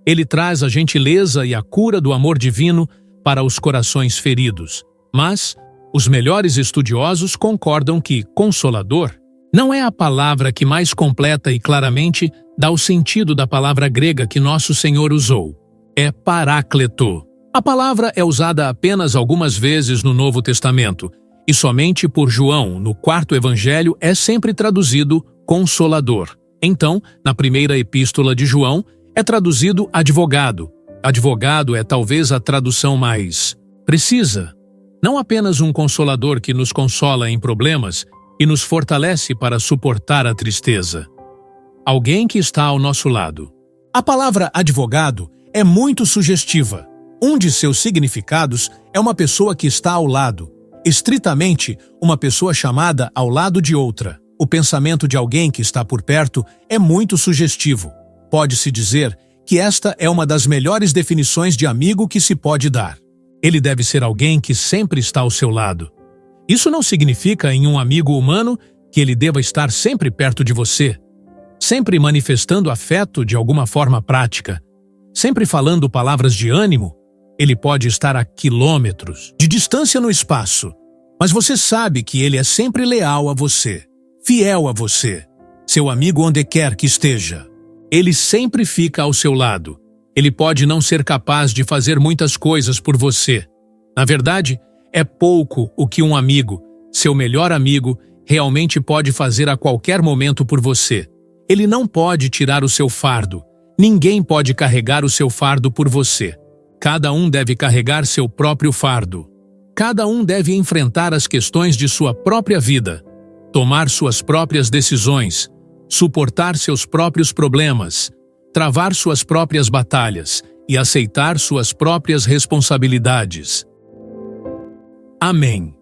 Ele traz a gentileza e a cura do amor divino para os corações feridos. Mas os melhores estudiosos concordam que consolador não é a palavra que mais completa e claramente dá o sentido da palavra grega que nosso Senhor usou. É parácleto. A palavra é usada apenas algumas vezes no Novo Testamento, e somente por João, no quarto evangelho, é sempre traduzido consolador. Então, na primeira epístola de João, é traduzido advogado. Advogado é talvez a tradução mais precisa. Não apenas um consolador que nos consola em problemas e nos fortalece para suportar a tristeza. Alguém que está ao nosso lado. A palavra advogado é muito sugestiva. Um de seus significados é uma pessoa que está ao lado. Estritamente, uma pessoa chamada ao lado de outra. O pensamento de alguém que está por perto é muito sugestivo. Pode-se dizer que esta é uma das melhores definições de amigo que se pode dar. Ele deve ser alguém que sempre está ao seu lado. Isso não significa em um amigo humano que ele deva estar sempre perto de você, sempre manifestando afeto de alguma forma prática, sempre falando palavras de ânimo. Ele pode estar a quilômetros de distância no espaço, mas você sabe que ele é sempre leal a você, fiel a você, seu amigo onde quer que esteja. Ele sempre fica ao seu lado. Ele pode não ser capaz de fazer muitas coisas por você. Na verdade, é pouco o que um amigo, seu melhor amigo, realmente pode fazer a qualquer momento por você. Ele não pode tirar o seu fardo. Ninguém pode carregar o seu fardo por você. Cada um deve carregar seu próprio fardo. Cada um deve enfrentar as questões de sua própria vida, tomar suas próprias decisões, suportar seus próprios problemas, travar suas próprias batalhas e aceitar suas próprias responsabilidades. Amém.